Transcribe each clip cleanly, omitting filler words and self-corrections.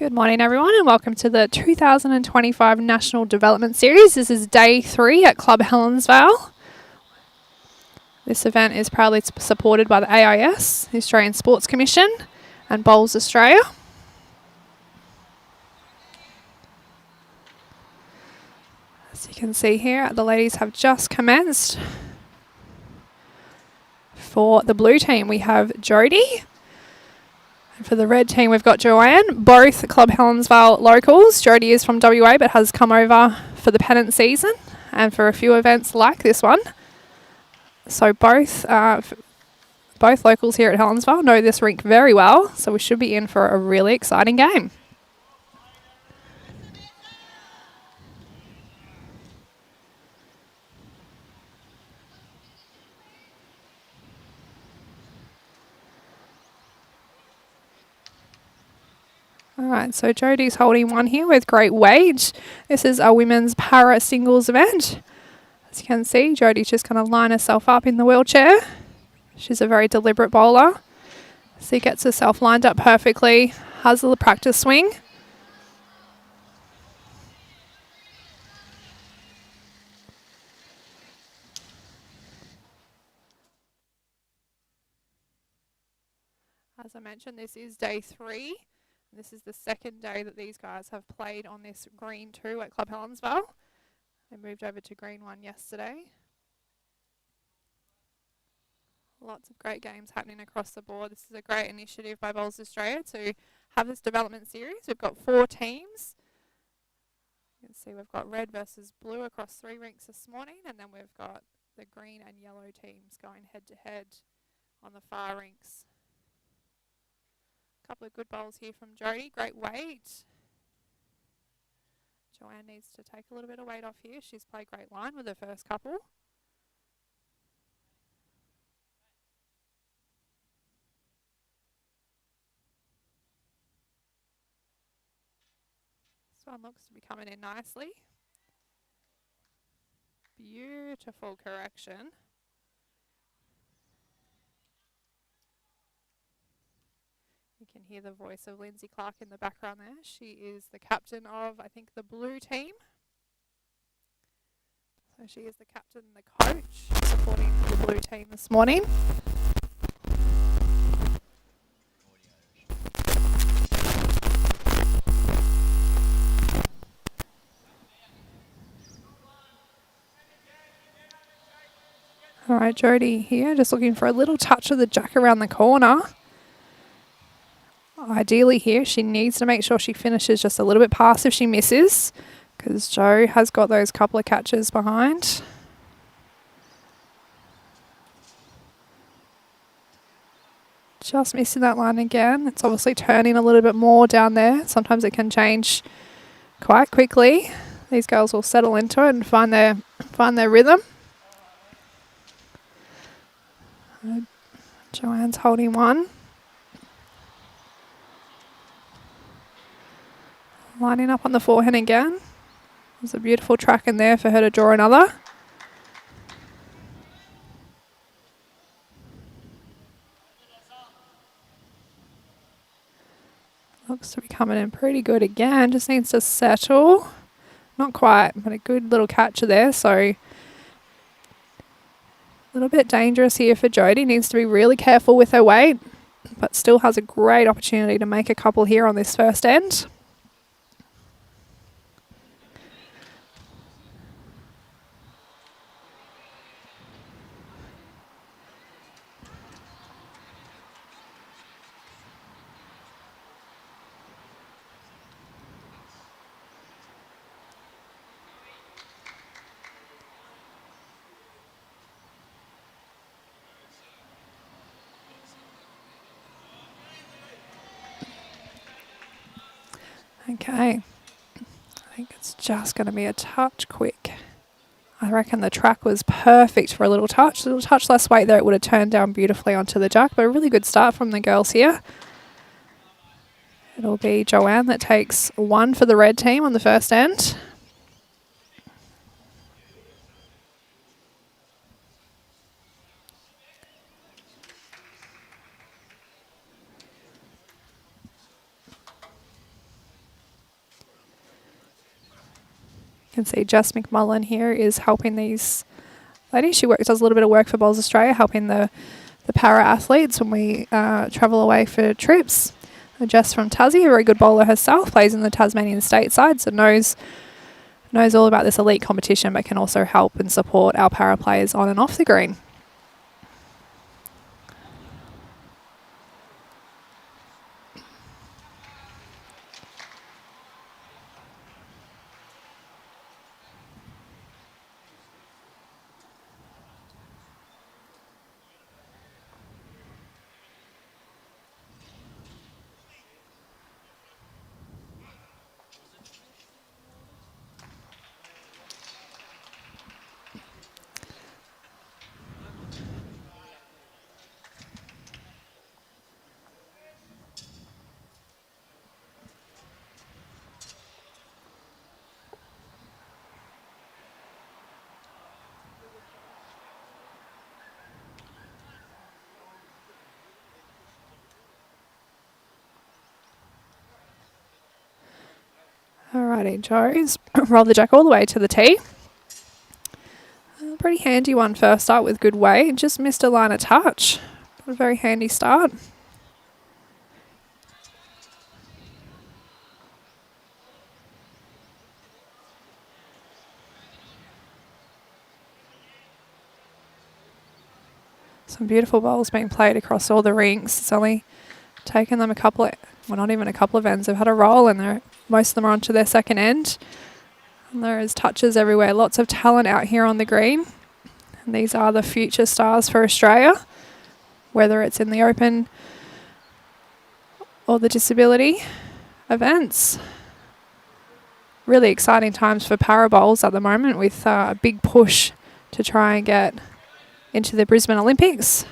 Good morning, everyone, and welcome to the 2025 National Development Series. This is day 3 at Club Helensvale. This event is proudly supported by the AIS, the Australian Sports Commission, and Bowls Australia. As you can see here, the ladies have just commenced. For the blue team, we have Jodie. And for the red team, we've got Joanne, both Club Helensvale locals. Jodie is from WA but has come over for the pennant season and for a few events like this one. So both locals here at Helensvale know this rink very well, so we should be in for a really exciting game. Alright, so Jodie's holding one here with great weight. This is a women's para singles event. As you can see, Jodie's just going to line herself up in the wheelchair. She's a very deliberate bowler. So she gets herself lined up perfectly, has a little practice swing. As I mentioned, this is day 3. This is the second day that these guys have played on this green 2 at Club Helensvale. They moved over to green 1 yesterday. Lots of great games happening across the board. This is a great initiative by Bowls Australia to have this development series. We've got 4 teams. You can see we've got red versus blue across 3 rinks this morning, and then we've got the green and yellow teams going head to head on the far rinks. Couple of good bowls here from Jodie. Great weight. Joanne needs to take a little bit of weight off here. She's played great line with her first couple. This one looks to be coming in nicely. Beautiful correction. You can hear the voice of Lindsay Clark in the background there. She is the captain of, I think, the blue team. So she is the captain and the coach supporting the blue team this morning. All right, Jodie here, just looking for a little touch of the jack around the corner. Ideally here, she needs to make sure she finishes just a little bit past if she misses, because Jo has got those couple of catches behind. Just missing that line again. It's obviously turning a little bit more down there. Sometimes it can change quite quickly. These girls will settle into it and find their rhythm. Joanne's holding one. Lining up on the forehand again. There's a beautiful track in there for her to draw another. Looks to be coming in pretty good again. Just needs to settle. Not quite, but a good little catcher there. So a little bit dangerous here for Jodie. Needs to be really careful with her weight, but still has a great opportunity to make a couple here on this first end. Okay, I think it's just going to be a touch quick. I reckon the track was perfect for a little touch less weight there. It would have turned down beautifully onto the jack, but a really good start from the girls here. It'll be Joanne that takes 1 for the red team on the first end. can see Jess McMullen here is helping these ladies. She does a little bit of work for Bowls Australia, helping the para athletes when we travel away for trips. Jess from Tassie, a very good bowler herself, plays in the Tasmanian state side, so knows all about this elite competition, but can also help and support our para players on and off the green. Alrighty, Joe's roll the jack all the way to the tee. Pretty handy one first up with good weight. Just missed a line of touch. A very handy start. Some beautiful bowls being played across all the rinks. It's only taken them not even a couple of ends. They've had a roll and most of them are onto their second end. And there is touches everywhere. Lots of talent out here on the green. And these are the future stars for Australia, whether it's in the open or the disability events. Really exciting times for para bowls at the moment, with a big push to try and get into the Brisbane Olympics.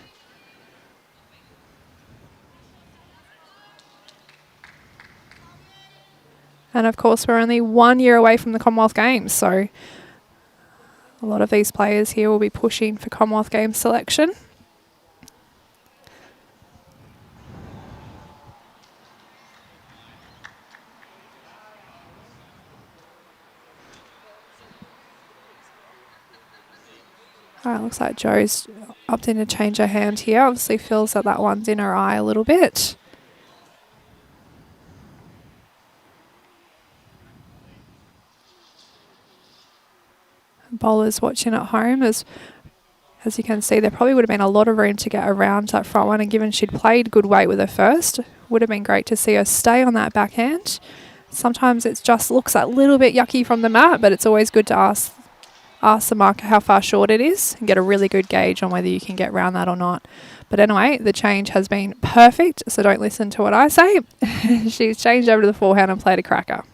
And of course, we're only 1 year away from the Commonwealth Games, so a lot of these players here will be pushing for Commonwealth Games selection. Alright, looks like Jo's opting to change her hand here. Obviously feels that one's in her eye a little bit. Bowlers watching at home, as you can see, there probably would have been a lot of room to get around that front one, and given she'd played good weight with her first, would have been great to see her stay on that backhand. Sometimes it just looks a little bit yucky from the mat, but it's always good to ask the marker how far short it is and get a really good gauge on whether you can get around that or not. But anyway, the change has been perfect, so don't listen to what I say. She's changed over to the forehand and played a cracker.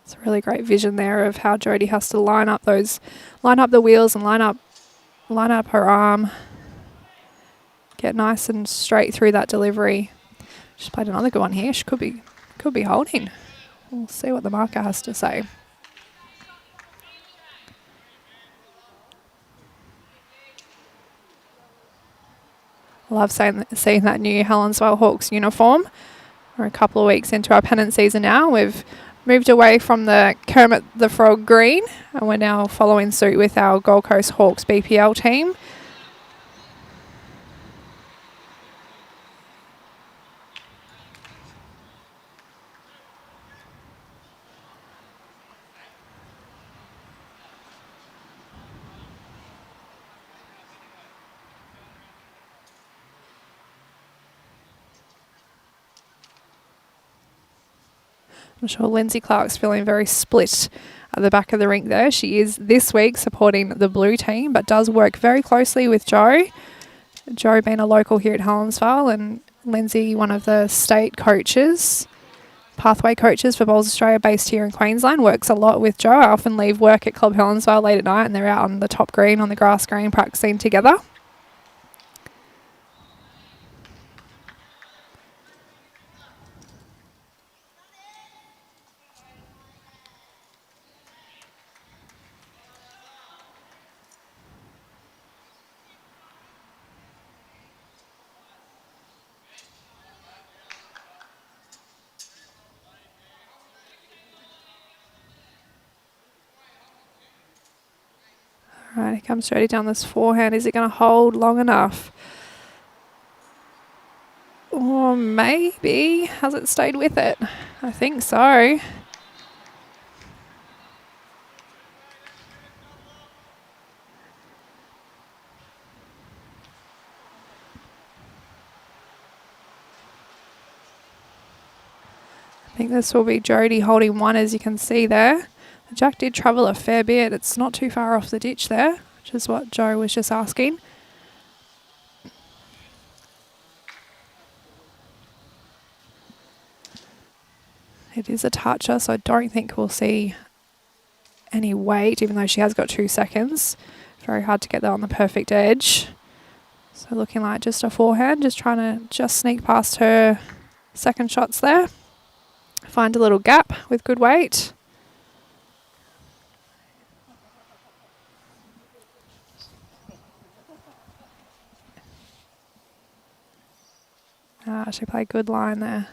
It's a really great vision there of how Jodie has to line up the wheels and line up her arm. Get nice and straight through that delivery. She's played another good one here. She could be holding. We'll see what the marker has to say. Love seeing that new Helensvale Hawks uniform. We're a couple of weeks into our pennant season now. We've moved away from the Kermit the Frog green, and we're now following suit with our Gold Coast Hawks BPL team. I'm sure Lindsay Clark's feeling very split at the back of the rink there. She is this week supporting the blue team, but does work very closely with Jo. Jo being a local here at Helensvale, and Lindsay, one of the state coaches, pathway coaches for Bowls Australia, based here in Queensland, works a lot with Jo. I often leave work at Club Helensvale late at night and they're out on the top green, on the grass green, practicing together. Right, here comes Jodie down this forehand. Is it going to hold long enough? Or maybe. Has it stayed with it? I think so. I think this will be Jodie holding one, as you can see there. The jack did travel a fair bit. It's not too far off the ditch there, which is what Joe was just asking. It is a toucher, so I don't think we'll see any weight, even though she has got 2 seconds. Very hard to get that on the perfect edge. So looking like just a forehand, just trying to just sneak past her second shots there. Find a little gap with good weight. She played good line there.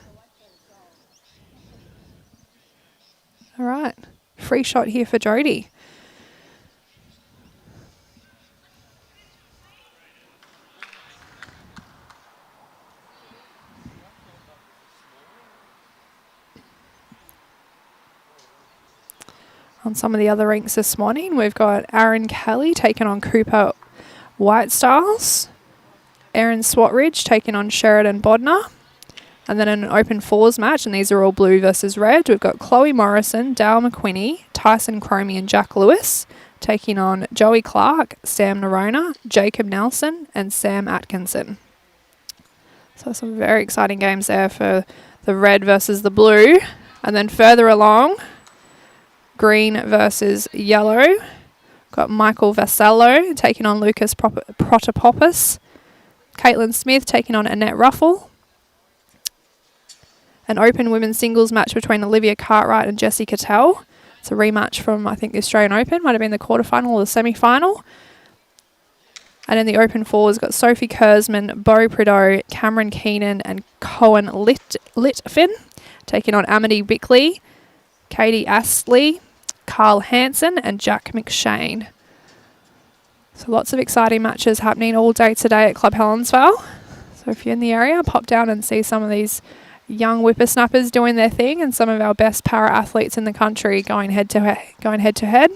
All right, free shot here for Jodie. On some of the other rinks this morning, we've got Aaron Kelly taking on Cooper Whitestyles. Erin Swatridge taking on Sheridan Bodner. And then in an open fours match, and these are all blue versus red, we've got Chloe Morrison, Dale McQuinney, Tyson Cromie and Jack Lewis taking on Joey Clark, Sam Nerona, Jacob Nelson and Sam Atkinson. So some very exciting games there for the red versus the blue. And then further along, green versus yellow. Got Michael Vassallo taking on Lucas Protopopoulos. Caitlin Smith taking on Annette Ruffle. An open women's singles match between Olivia Cartwright and Jessie Cattell. It's a rematch from, I think, the Australian Open. Might have been the quarterfinal or the semi-final. And in the open fours, got Sophie Kurzman, Bo Prideaux, Cameron Keenan and Cohen Litfin taking on Amity Bickley, Katie Astley, Carl Hansen and Jack McShane. So lots of exciting matches happening all day today at Club Helensvale. So if you're in the area, pop down and see some of these young whippersnappers doing their thing and some of our best para athletes in the country going head to head.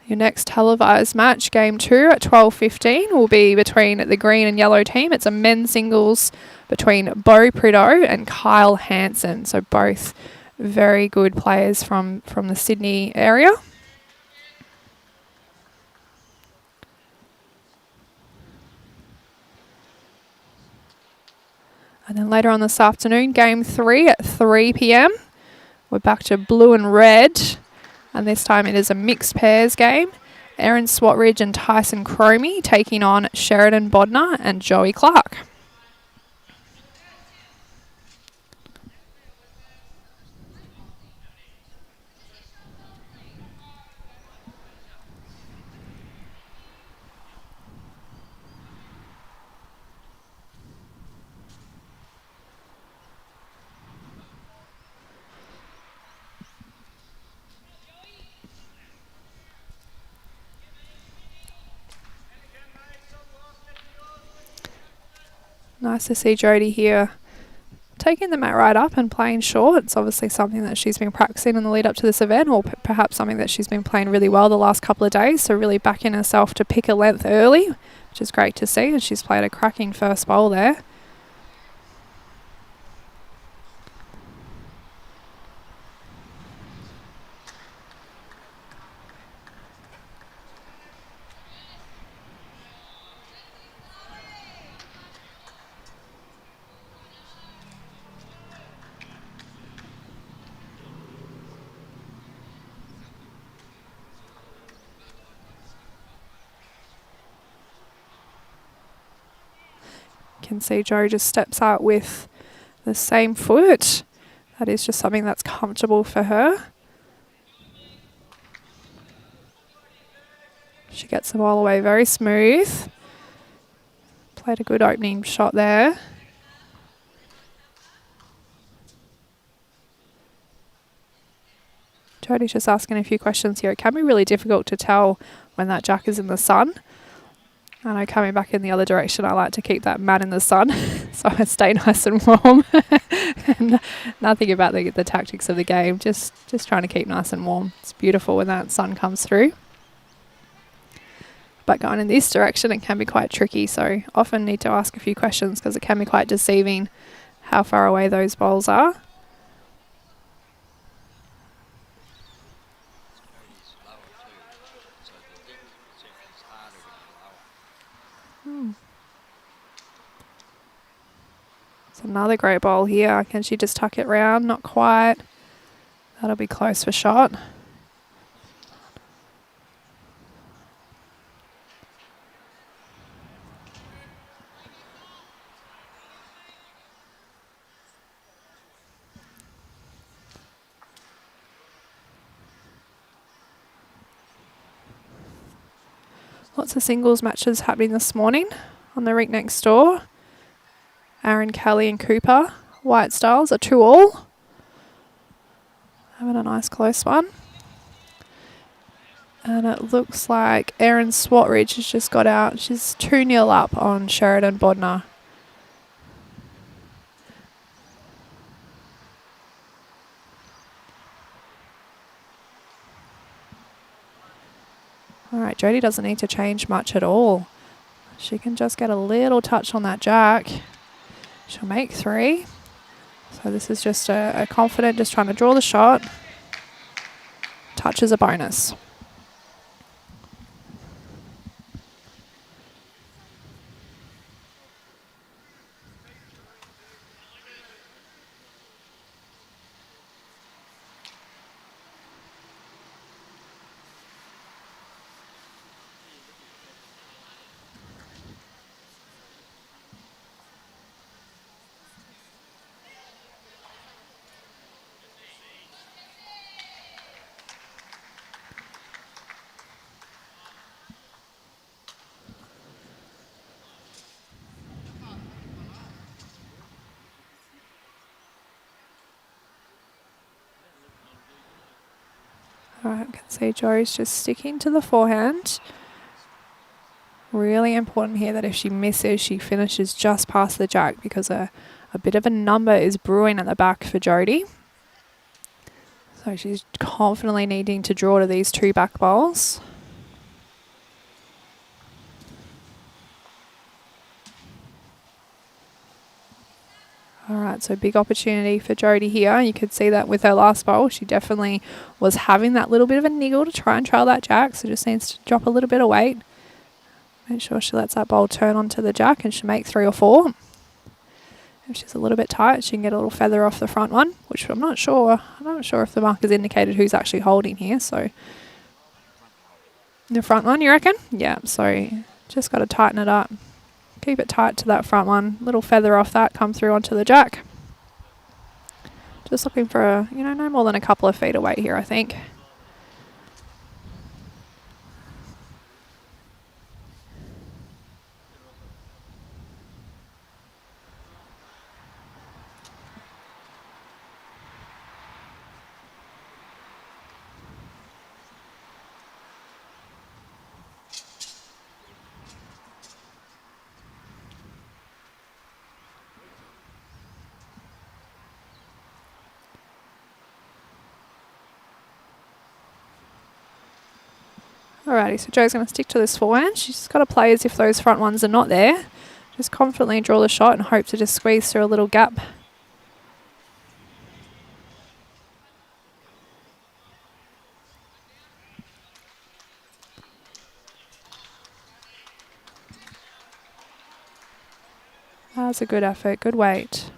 Your next televised match, Game 2 at 12:15, will be between the green and yellow team. It's a men's singles between Bo Prideaux and Kyle Hansen. So both very good players from the Sydney area. And then later on this afternoon, Game 3 at 3 p.m. We're back to blue and red. And this time it is a mixed pairs game. Erin Swatridge and Tyson Cromie taking on Sheridan Bodner and Joey Clark. Nice to see Jodie here taking the mat right up and playing short. It's obviously something that she's been practicing in the lead up to this event, or perhaps something that she's been playing really well the last couple of days. So really backing herself to pick a length early, which is great to see. And she's played a cracking first bowl there. Can see Joe just steps out with the same foot. That is just something that's comfortable for her. She gets the ball away very smooth. Played a good opening shot there. Jodie's just asking a few questions here. It can be really difficult to tell when that jack is in the sun. I know coming back in the other direction, I like to keep that mat in the sun so I stay nice and warm. And nothing about the tactics of the game, just trying to keep nice and warm. It's beautiful when that sun comes through. But going in this direction, it can be quite tricky, so often need to ask a few questions because it can be quite deceiving how far away those bowls are. It's another great bowl here. Can she just tuck it round? Not quite. That'll be close for shot. Lots of singles matches happening this morning on the rink next door. Aaron, Kelly and Cooper. White Styles are 2-all. Having a nice close one. And it looks like Erin Swatridge has just got out. She's 2-0 up on Sheridan Bodner. Alright, Jodie doesn't need to change much at all. She can just get a little touch on that jack. She'll make 3. So this is just a confident, just trying to draw the shot. Touch is a bonus. Alright, I can see Joe's just sticking to the forehand. Really important here that if she misses, she finishes just past the jack because a bit of a number is brewing at the back for Jodie. So she's confidently needing to draw to these 2 back bowls. Alright, so big opportunity for Jodie here. You could see that with her last bowl. She definitely was having that little bit of a niggle to try and trail that jack, so just needs to drop a little bit of weight. Make sure she lets that bowl turn onto the jack and she'll make 3 or 4. If she's a little bit tight, she can get a little feather off the front one, which I'm not sure. I'm not sure if the marker's indicated who's actually holding here, so the front one, you reckon? Yeah, so just got to tighten it up. Keep it tight to that front one. Little feather off that, come through onto the jack. Just looking for no more than a couple of feet away here, I think. Alrighty, so Jo's going to stick to this forehand. She's just got to play as if those front ones are not there. Just confidently draw the shot and hope to just squeeze through a little gap. That's a good effort, good weight.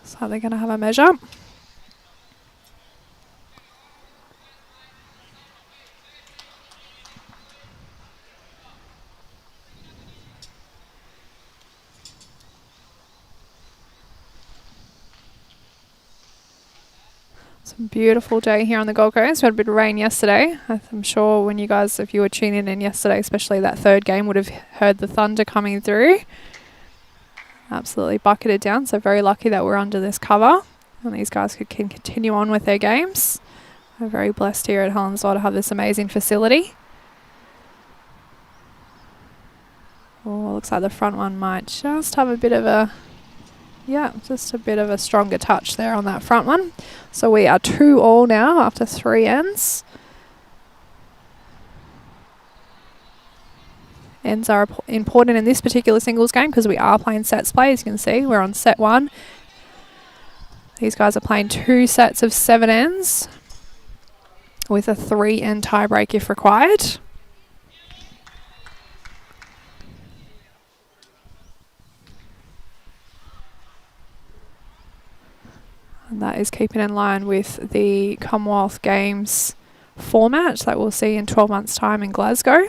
So they're going to have a measure. Some beautiful day here on the Gold Coast. We had a bit of rain yesterday. I'm sure when you guys, if you were tuning in yesterday, especially that third game, would have heard the thunder coming through. Absolutely bucketed down, so very lucky that we're under this cover and these guys can continue on with their games. We're very blessed here at Helensvale to have this amazing facility. Oh, looks like the front one might just have a bit of a, just a bit of a stronger touch there on that front one. So we are 2-all now after 3 ends. Ends are important in this particular singles game because we are playing sets play. As you can see, we're on set 1. These guys are playing 2 sets of 7 ends with a 3-end tie break if required. And that is keeping in line with the Commonwealth Games format that we'll see in 12 months' time in Glasgow.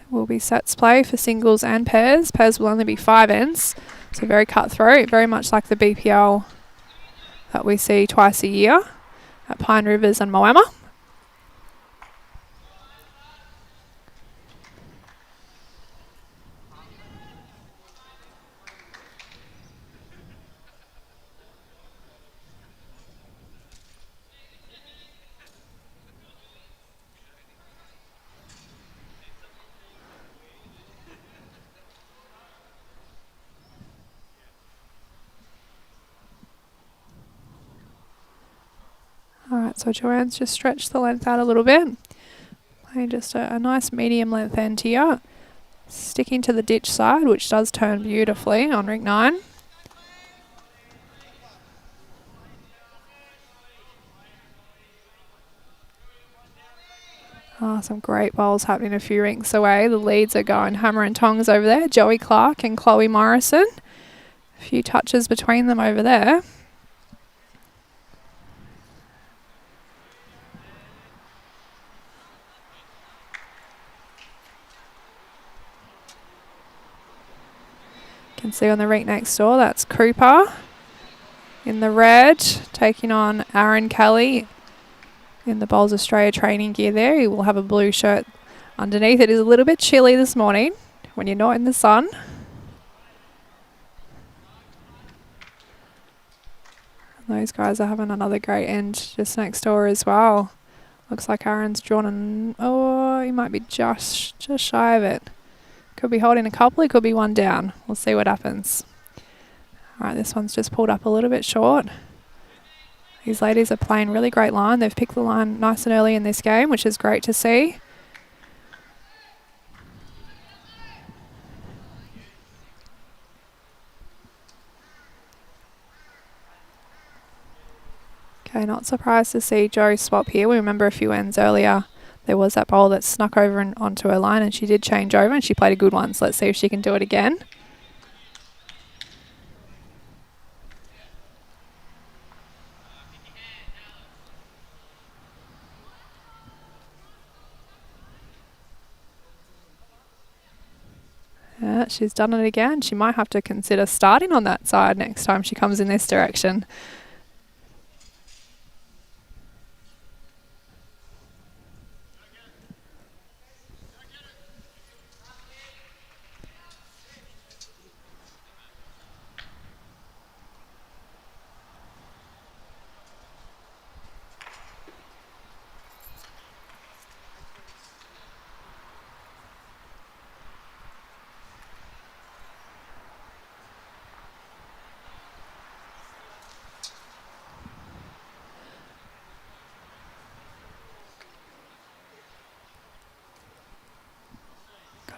Will be sets play for singles and pairs. Pairs will only be 5 ends, so very cutthroat, very much like the BPL that we see twice a year at Pine Rivers and Moama. Alright, so Joanne's just stretched the length out a little bit. Playing just a nice medium length end here. Sticking to the ditch side, which does turn beautifully on rink 9. Some great bowls happening a few rinks away. The leads are going hammer and tongs over there. Joey Clark and Chloe Morrison. A few touches between them over there. Can see on the rink next door, that's Cooper in the red, taking on Aaron Kelly in the Bowls Australia training gear there. He will have a blue shirt underneath. It is a little bit chilly this morning when you're not in the sun. And those guys are having another great end just next door as well. Looks like Aaron's drawn he might be just shy of it. Could be holding a couple, it could be one down. We'll see what happens. Alright, this one's just pulled up a little bit short. These ladies are playing really great line. They've picked the line nice and early in this game, which is great to see. Okay, not surprised to see Jo swap here. We remember a few ends earlier. There was that bowl that snuck over and onto her line and she did change over and she played a good one. So let's see if she can do it again. Yeah, she's done it again. She might have to consider starting on that side next time she comes in this direction.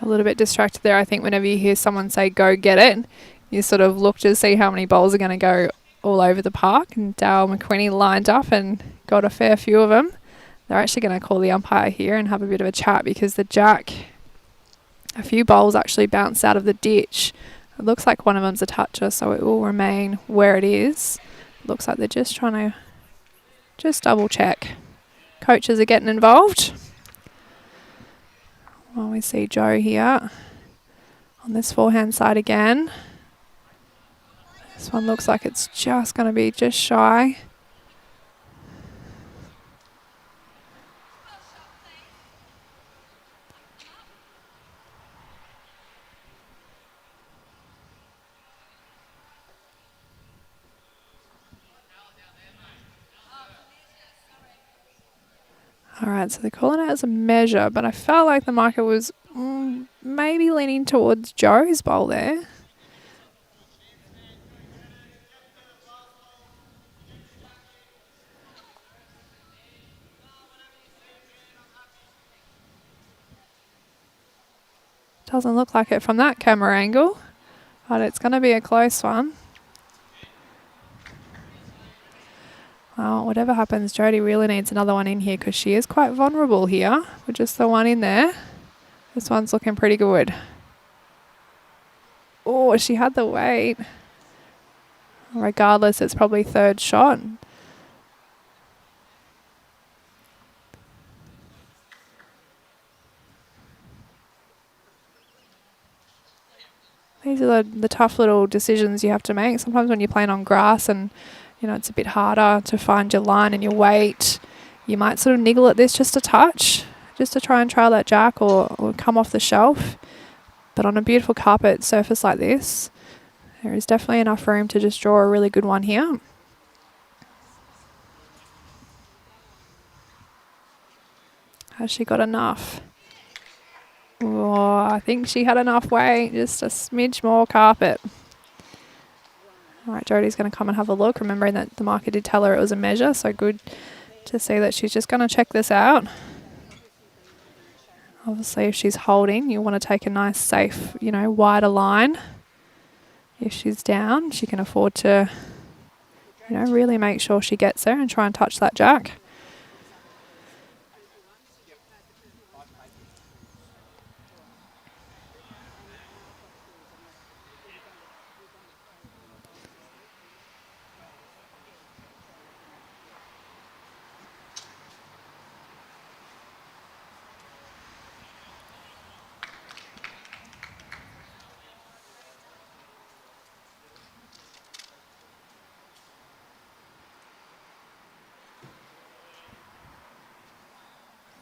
A little bit distracted there. I think whenever you hear someone say go get it, you sort of look to see how many bowls are going to go all over the park, and Dale McQueenie lined up and got a fair few of them. They're actually going to call the umpire here and have a bit of a chat because the jack, a few bowls actually bounced out of the ditch It looks like one of them's a toucher, so it will remain where it is. Looks like they're just trying to just double check. Coaches are getting involved. Well, we see Joe here on this forehand side again. This one looks like it's just going to be just shy. All right, so they're calling it as a measure, but I felt like the marker was maybe leaning towards Joe's bowl there. Doesn't look like it from that camera angle, but it's going to be a close one. Well, whatever happens, Jodie really needs another one in here because she is quite vulnerable here with just the one in there. This one's looking pretty good. Oh, she had the weight. Regardless, it's probably third shot. These are the tough little decisions you have to make. Sometimes when you're playing on grass and it's a bit harder to find your line and your weight, you might sort of niggle at this just a touch, just to try and trail that jack or come off the shelf. But on a beautiful carpet surface like this, there is definitely enough room to just draw a really good one here. Has she got enough? Oh, I think she had enough weight, just a smidge more carpet. All right, Jodie's going to come and have a look, remembering that the marker did tell her it was a measure, so good to see that she's just going to check this out. Obviously, if she's holding, you want to take a nice, safe, wider line. If she's down, she can afford to, really make sure she gets there and try and touch that jack.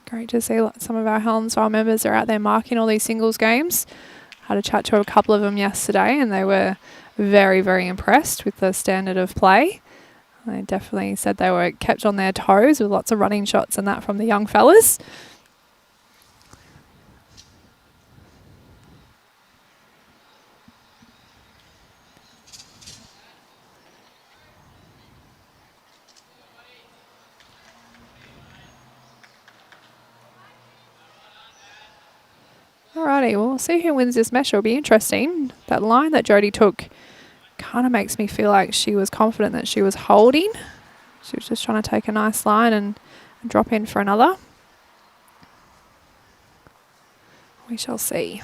Great to see some of our Helensvale members are out there marking all these singles games. Had a chat to a couple of them yesterday and they were very, very impressed with the standard of play. They definitely said they were kept on their toes with lots of running shots and that from the young fellas. Alrighty, well, we'll see who wins this mesh. It'll be interesting. That line that Jodie took kind of makes me feel like she was confident that she was holding. She was just trying to take a nice line and drop in for another. We shall see.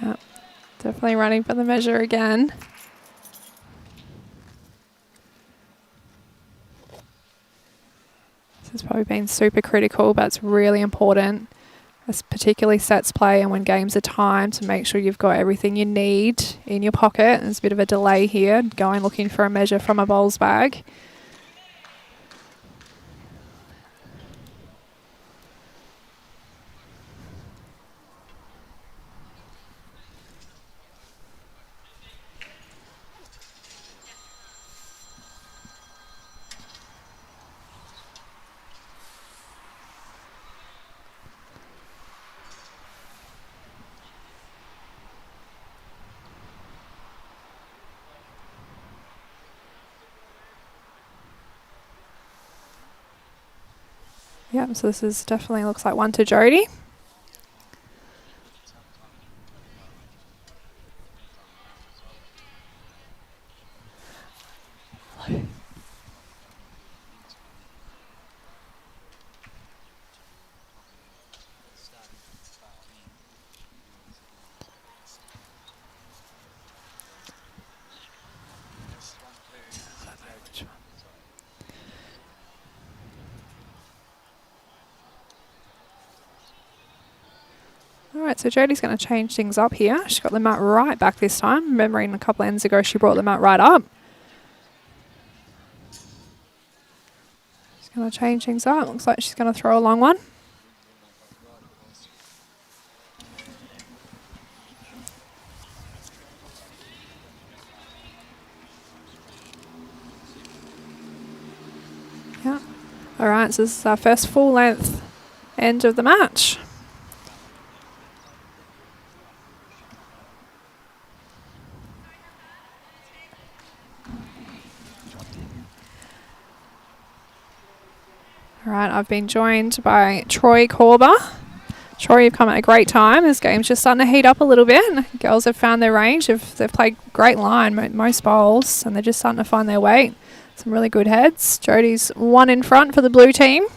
Yeah, definitely running for the measure again. This has probably been super critical, but it's really important, particularly sets play and when games are timed, to make sure you've got everything you need in your pocket. There's a bit of a delay here, going looking for a measure from a bowls bag. Yeah, so this is definitely looks like one to Jodie. All right, so Jodie's going to change things up here. She's got the mat right back this time. Remembering a couple ends ago, she brought the mat right up. She's going to change things up. Looks like she's going to throw a long one. Yeah. All right, so this is our first full length end of the match. All right, I've been joined by Troy Corber. Troy, you've come at a great time. This game's just starting to heat up a little bit. Girls have found their range. They've played great line, most bowls, and they're just starting to find their weight. Some really good heads. Jodie's one in front for the blue team.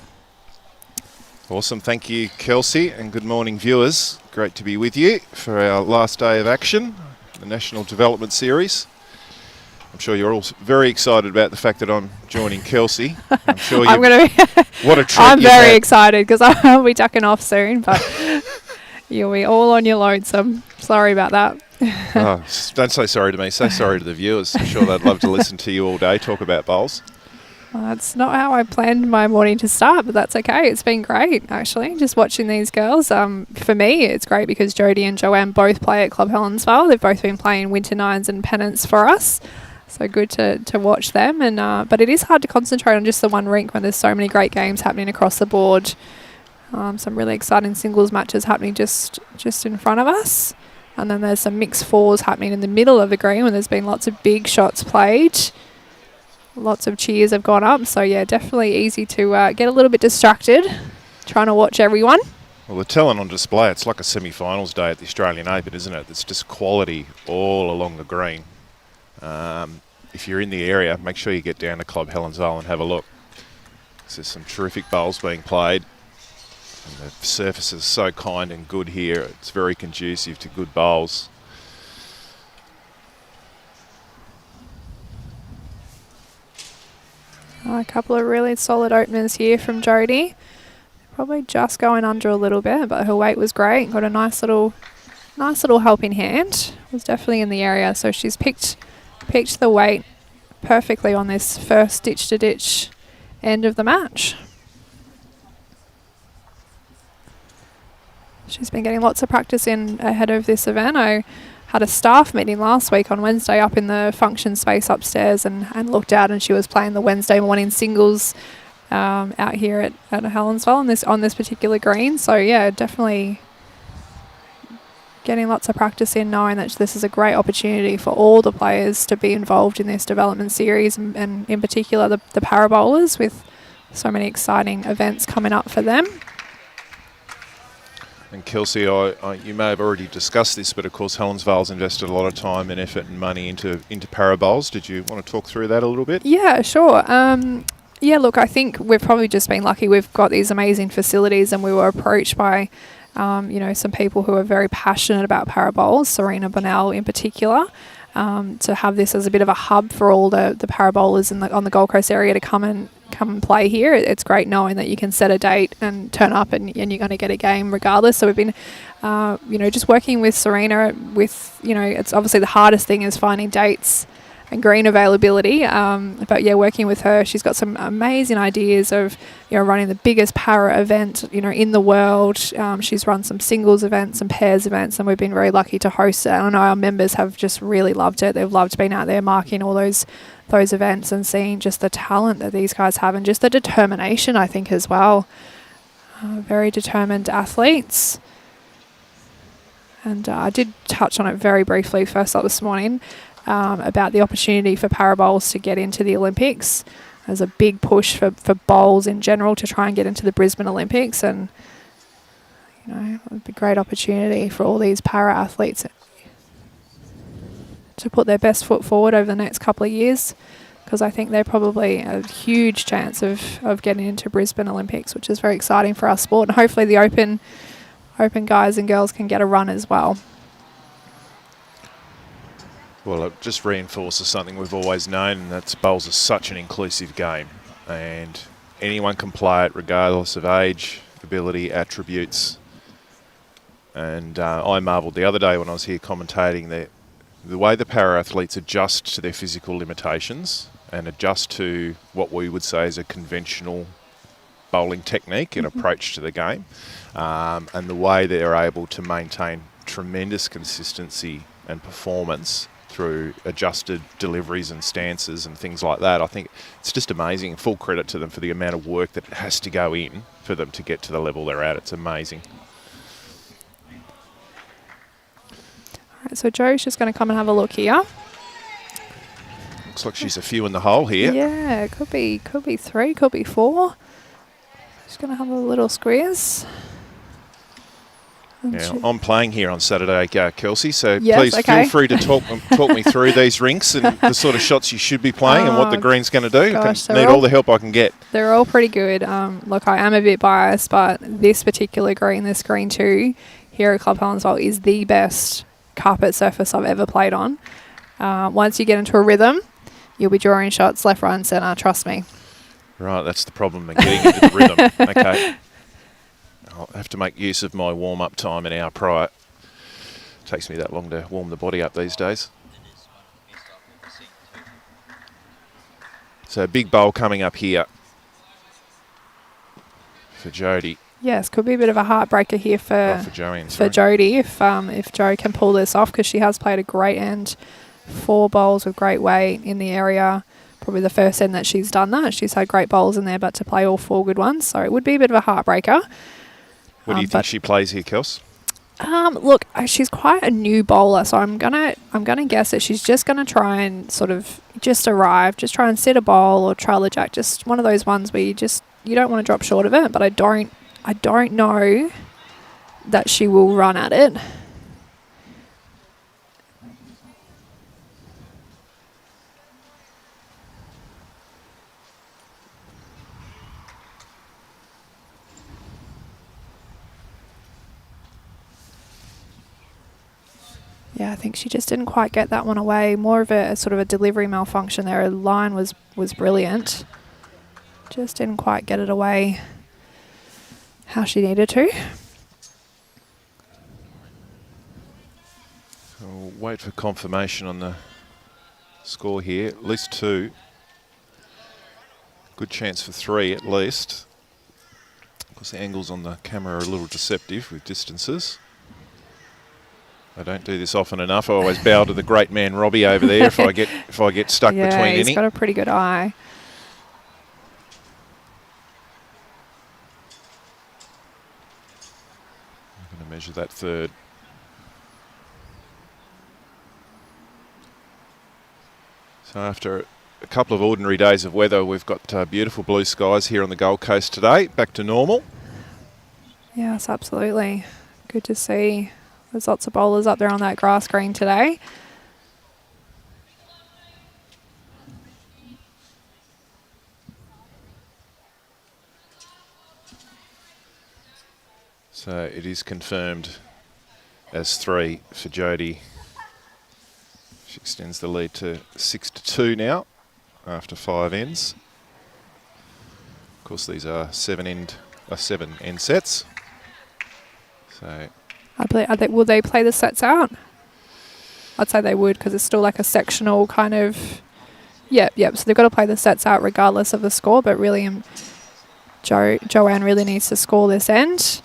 Awesome. Thank you, Kelsey, and good morning, viewers. Great to be with you for our last day of action, the National Development Series. I'm sure you're all very excited about the fact that I'm joining Kelsey. I'm sure I'm going to what a treat. I'm very excited because I'll be ducking off soon, but you'll be all on your lonesome. Sorry about that. Oh, don't say sorry to me. Say sorry to the viewers. I'm sure they'd love to listen to you all day talk about bowls. Well, that's not how I planned my morning to start, but that's okay. It's been great, actually, just watching these girls. For me, it's great because Jodie and Joanne both play at Club Helensvale. They've both been playing Winter Nines and Pennants for us. So good to watch them, and but it is hard to concentrate on just the one rink when there's so many great games happening across the board. Some really exciting singles matches happening just in front of us, and then there's some mixed fours happening in the middle of the green when there's been lots of big shots played. Lots of cheers have gone up, so yeah, definitely easy to get a little bit distracted trying to watch everyone. Well, the talent on display, it's like a semi-finals day at the Australian Open, isn't it? It's just quality all along the green. If you're in the area, make sure you get down to Club Helensvale and have a look. There's some terrific bowls being played. And the surface is so kind and good here. It's very conducive to good bowls. A couple of really solid openers here from Jodie. Probably just going under a little bit, but her weight was great. Got a nice little helping hand. Was definitely in the area, so she's picked the weight perfectly on this first ditch-to-ditch end of the match. She's been getting lots of practice in ahead of this event. I had a staff meeting last week on Wednesday up in the function space upstairs and looked out, and she was playing the Wednesday morning singles out here at Helensvale on this particular green. So yeah, definitely getting lots of practice in, knowing that this is a great opportunity for all the players to be involved in this development series, and in particular the parabowlers, with so many exciting events coming up for them. And Kelsey, you may have already discussed this, but of course Helensvale's invested a lot of time and effort and money into parabowls. Did you want to talk through that a little bit? Yeah, sure. Yeah, look, I think we've probably just been lucky. We've got these amazing facilities, and we were approached by some people who are very passionate about parabowls, Serena Bonnell in particular, to have this as a bit of a hub for all the parabowlers on the Gold Coast area to come and play here. It's great knowing that you can set a date and turn up and you're going to get a game regardless. So we've been, just working with Serena with, it's obviously the hardest thing is finding dates and green availability. But yeah, working with her, she's got some amazing ideas of, running the biggest para event, in the world. She's run some singles events and pairs events, and we've been very lucky to host it. I know our members have just really loved it. They've loved being out there marking all those events and seeing just the talent that these guys have and just the determination, I think, as well. Very determined athletes. And I did touch on it very briefly first up this morning, about the opportunity for parabowls to get into the Olympics. There's a big push for bowls in general to try and get into the Brisbane Olympics, and it would be a great opportunity for all these para athletes to put their best foot forward over the next couple of years, because I think they're probably a huge chance of getting into Brisbane Olympics, which is very exciting for our sport, and hopefully the open guys and girls can get a run as well. Well, it just reinforces something we've always known, and that's bowls are such an inclusive game, and anyone can play it regardless of age, ability, attributes. And I marvelled the other day when I was here commentating that the way the para-athletes adjust to their physical limitations and adjust to what we would say is a conventional bowling technique and approach to the game, and the way they're able to maintain tremendous consistency and performance through adjusted deliveries and stances and things like that. I think it's just amazing. Full credit to them for the amount of work that has to go in for them to get to the level they're at. It's amazing. All right, so Jo's just going to come and have a look here. Looks like she's a few in the hole here. Yeah, could be 3, could be 4. Just going to have a little squeeze. Yeah, I'm playing here on Saturday, Kelsey, so yes, please feel free to talk me through these rinks and the sort of shots you should be playing and what the green's going to do. Gosh, I need all the help I can get. They're all pretty good. Look, I am a bit biased, but this particular green, this green 2, here at Club Helensvale, is the best carpet surface I've ever played on. Once you get into a rhythm, you'll be drawing shots left, right and centre, trust me. Right, that's the problem, getting into the rhythm. Okay. I'll have to make use of my warm-up time an hour prior. It takes me that long to warm the body up these days. So a big bowl coming up here for Jodie. Yes, could be a bit of a heartbreaker here for Joanne, for Jodie if Jo can pull this off, because she has played a great end. 4 bowls with great weight in the area. Probably the first end that she's done that. She's had great bowls in there, but to play all 4 good ones, so it would be a bit of a heartbreaker. What do you think she plays here, Kels? Look, she's quite a new bowler, so I'm gonna guess that she's just gonna try and sort of just arrive, just try and set a bowl or trailer jack, just one of those ones where you don't want to drop short of it. But I don't know that she will run at it. Yeah, I think she just didn't quite get that one away. More of a sort of a delivery malfunction there. Her line was brilliant. Just didn't quite get it away how she needed to. We'll wait for confirmation on the score here. At least 2. Good chance for 3 at least. Of course, the angles on the camera are a little deceptive with distances. I don't do this often enough. I always bow to the great man Robbie over there if I get stuck between any. Yeah, he's got a pretty good eye. I'm going to measure that 3rd. So after a couple of ordinary days of weather, we've got beautiful blue skies here on the Gold Coast today. Back to normal. Yes, absolutely. Good to see. There's lots of bowlers up there on that grass green today. So it is confirmed as 3 for Jodie. She extends the lead to 6-2 now after 5 ends. Of course, these are 7 end sets. So. Will they play the sets out? I'd say they would, because it's still like a sectional kind of... Yep. So they've got to play the sets out regardless of the score, but really Joanne really needs to score this end.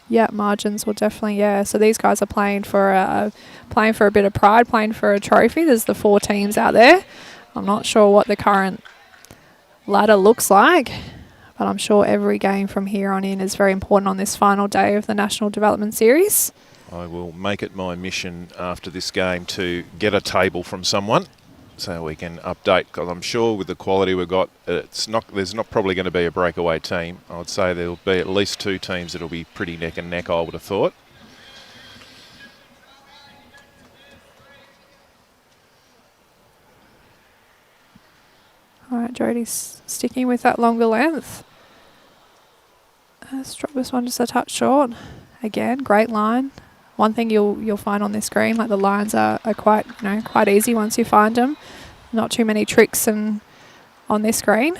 Yeah, margins will definitely, yeah. So these guys are playing for a bit of pride, playing for a trophy. There's the 4 teams out there. I'm not sure what the current ladder looks like, but I'm sure every game from here on in is very important on this final day of the National Development Series. I will make it my mission after this game to get a table from someone so we can update, because I'm sure with the quality we've got, there's not probably going to be a breakaway team. I would say there'll be at least 2 teams that'll be pretty neck and neck, I would have thought. All right, Jodie's sticking with that longer length. Let's drop this one just a touch short. Again, great line. One thing you'll find on this green, like the lines are quite easy once you find them. Not too many tricks on this green.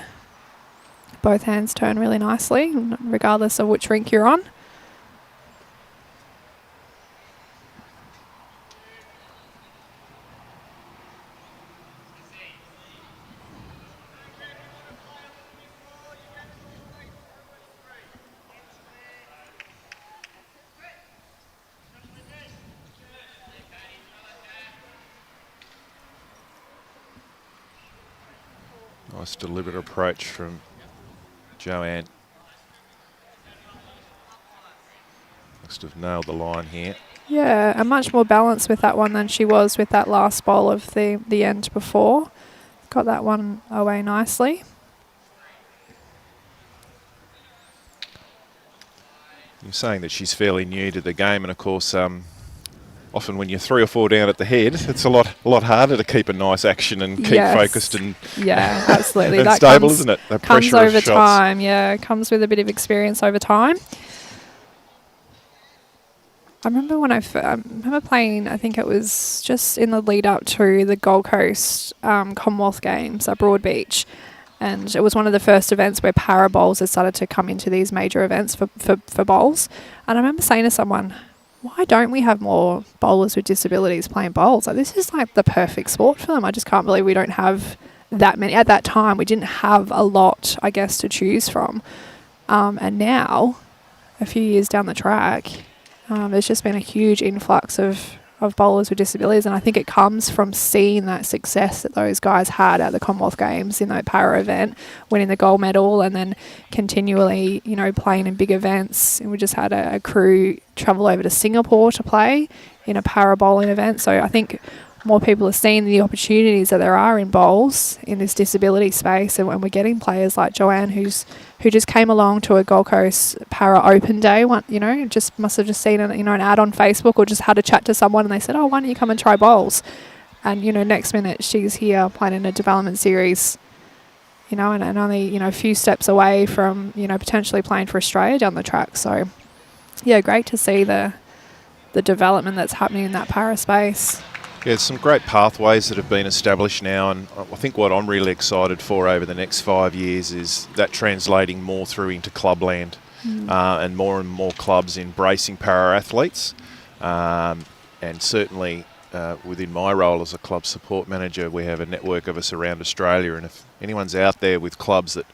Both hands turn really nicely, regardless of which rink you're on. Nice deliberate approach from Joanne. Must have nailed the line here. Yeah, and much more balanced with that one than she was with that last bowl of the end before. Got that one away nicely. You're saying that she's fairly new to the game, and of course, often when you're 3 or 4 down at the head, it's a lot harder to keep a nice action and keep focused and absolutely and that stable, isn't it? The comes pressure over of shots. time. Yeah, it comes with a bit of experience over time. I remember when I remember playing, I think it was just in the lead up to the Gold Coast Commonwealth Games at Broadbeach. And it was one of the first events where para bowls had started to come into these major events for bowls. And I remember saying to someone, why don't we have more bowlers with disabilities playing bowls? Like, this is like the perfect sport for them. I just can't believe we don't have that many. At that time, we didn't have a lot, I guess, to choose from. And now, a few years down the track, there's just been a huge influx of bowlers with disabilities, and I think it comes from seeing that success that those guys had at the Commonwealth Games in that para event, winning the gold medal, and then continually, playing in big events. And we just had a crew travel over to Singapore to play in a para bowling event. So I think more people are seeing the opportunities that there are in bowls in this disability space, and when we're getting players like Joanne, who just came along to a Gold Coast Para Open Day, just must have just seen an ad on Facebook or just had a chat to someone, and they said, oh, why don't you come and try bowls? And next minute she's here playing in a development series, and only a few steps away from potentially playing for Australia down the track. So yeah, great to see the development that's happening in that para space. Yeah, there's some great pathways that have been established now, and I think what I'm really excited for over the next 5 years is that translating more through into clubland and more clubs embracing para-athletes. And certainly within my role as a club support manager, we have a network of us around Australia, and if anyone's out there with clubs that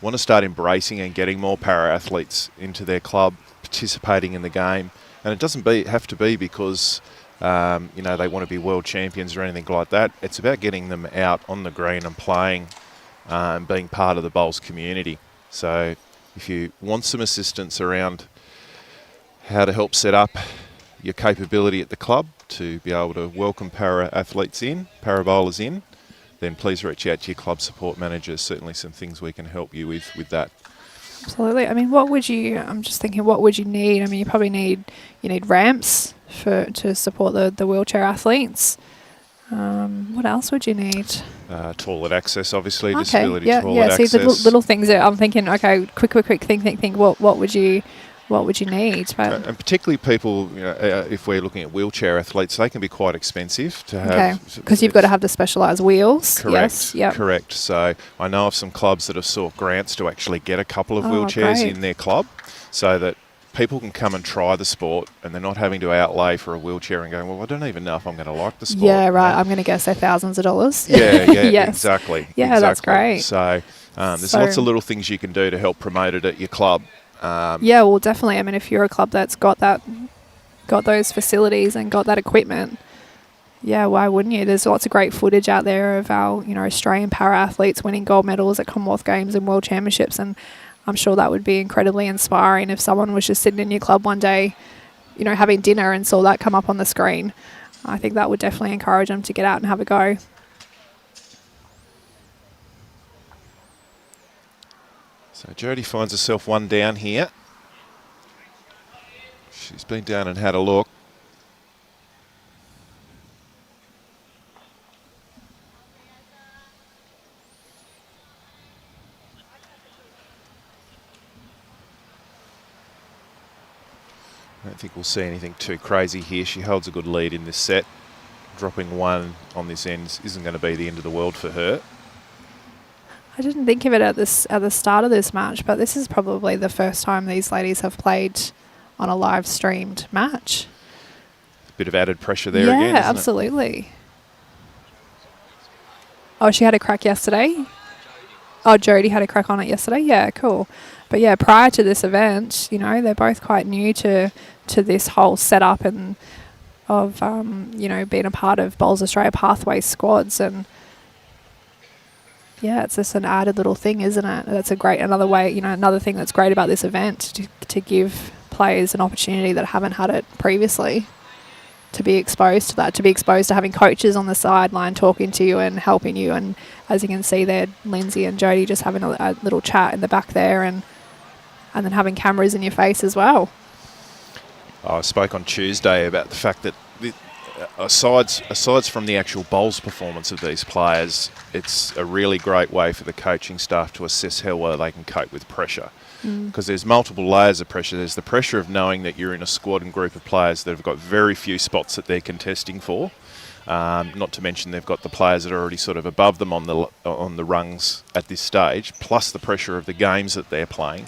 want to start embracing and getting more para-athletes into their club, participating in the game, and it doesn't have to be because they want to be world champions or anything like that. It's about getting them out on the green and playing and being part of the bowls community. So if you want some assistance around how to help set up your capability at the club to be able to welcome para-athletes in, para-bowlers in, then please reach out to your club support manager. Certainly some things we can help you with that. Absolutely. I mean, I'm just thinking, what would you need? I mean, you probably need ramps to support the wheelchair athletes. What else would you need? Toilet access, obviously, okay, disability toilet access. See, the little things that I'm thinking, okay, quick, think, what would you need? But and particularly people, if we're looking at wheelchair athletes, they can be quite expensive to have. Okay, because you've got to have the specialised wheels. Correct, yes, yep. Correct. So I know of some clubs that have sought grants to actually get a couple of wheelchairs great. in their club so that people can come and try the sport and they're not having to outlay for a wheelchair and going, well, I don't even know if I'm going to like the sport. Yeah, right. I'm going to guess they're thousands of dollars. Yeah, yes. Exactly. Yeah, that's great. So there's lots of little things you can do to help promote it at your club. Yeah, well, definitely. I mean, if you're a club that's got those facilities and got that equipment, yeah, why wouldn't you? There's lots of great footage out there of our, Australian para-athletes winning gold medals at Commonwealth Games and World Championships, and I'm sure that would be incredibly inspiring if someone was just sitting in your club one day, having dinner and saw that come up on the screen. I think that would definitely encourage them to get out and have a go. So Jodie finds herself one down here. She's been down and had a look. I don't think we'll see anything too crazy here. She holds a good lead in this set. Dropping one on this end isn't going to be the end of the world for her. I didn't think of it at the start of this match, but this is probably the first time these ladies have played on a live streamed match. A bit of added pressure there again, isn't absolutely. It? Oh, she had a crack yesterday? Oh, Jodie had a crack on it yesterday? Yeah, cool. But yeah, prior to this event, they're both quite new to this whole setup and of, being a part of Bowls Australia Pathway squads. And yeah, it's just an added little thing, isn't it? That's another way, another thing that's great about this event, to give players an opportunity that haven't had it previously, to be exposed to that, to be exposed to having coaches on the sideline talking to you and helping you. And as you can see there, Lindsay and Jodie just having a little chat in the back there, and then having cameras in your face as well. I spoke on Tuesday about the fact that aside from the actual bowls performance of these players, it's a really great way for the coaching staff to assess how well they can cope with pressure. Because there's multiple layers of pressure. There's the pressure of knowing that you're in a squad and group of players that have got very few spots that they're contesting for. Not to mention they've got the players that are already sort of above them on the rungs at this stage, plus the pressure of the games that they're playing,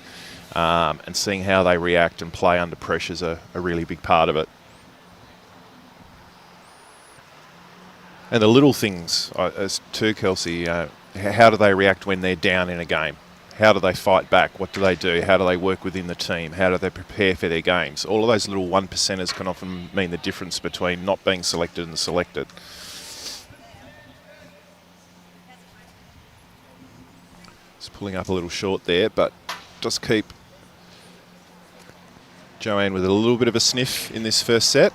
and seeing how they react and play under pressure is a really big part of it. And the little things, as too, Kelsey, how do they react when they're down in a game? How do they fight back? What do they do? How do they work within the team? How do they prepare for their games? All of those little 1%ers can often mean the difference between not being selected and selected. Just pulling up a little short there, but just keep Joanne with a little bit of a sniff in this first set.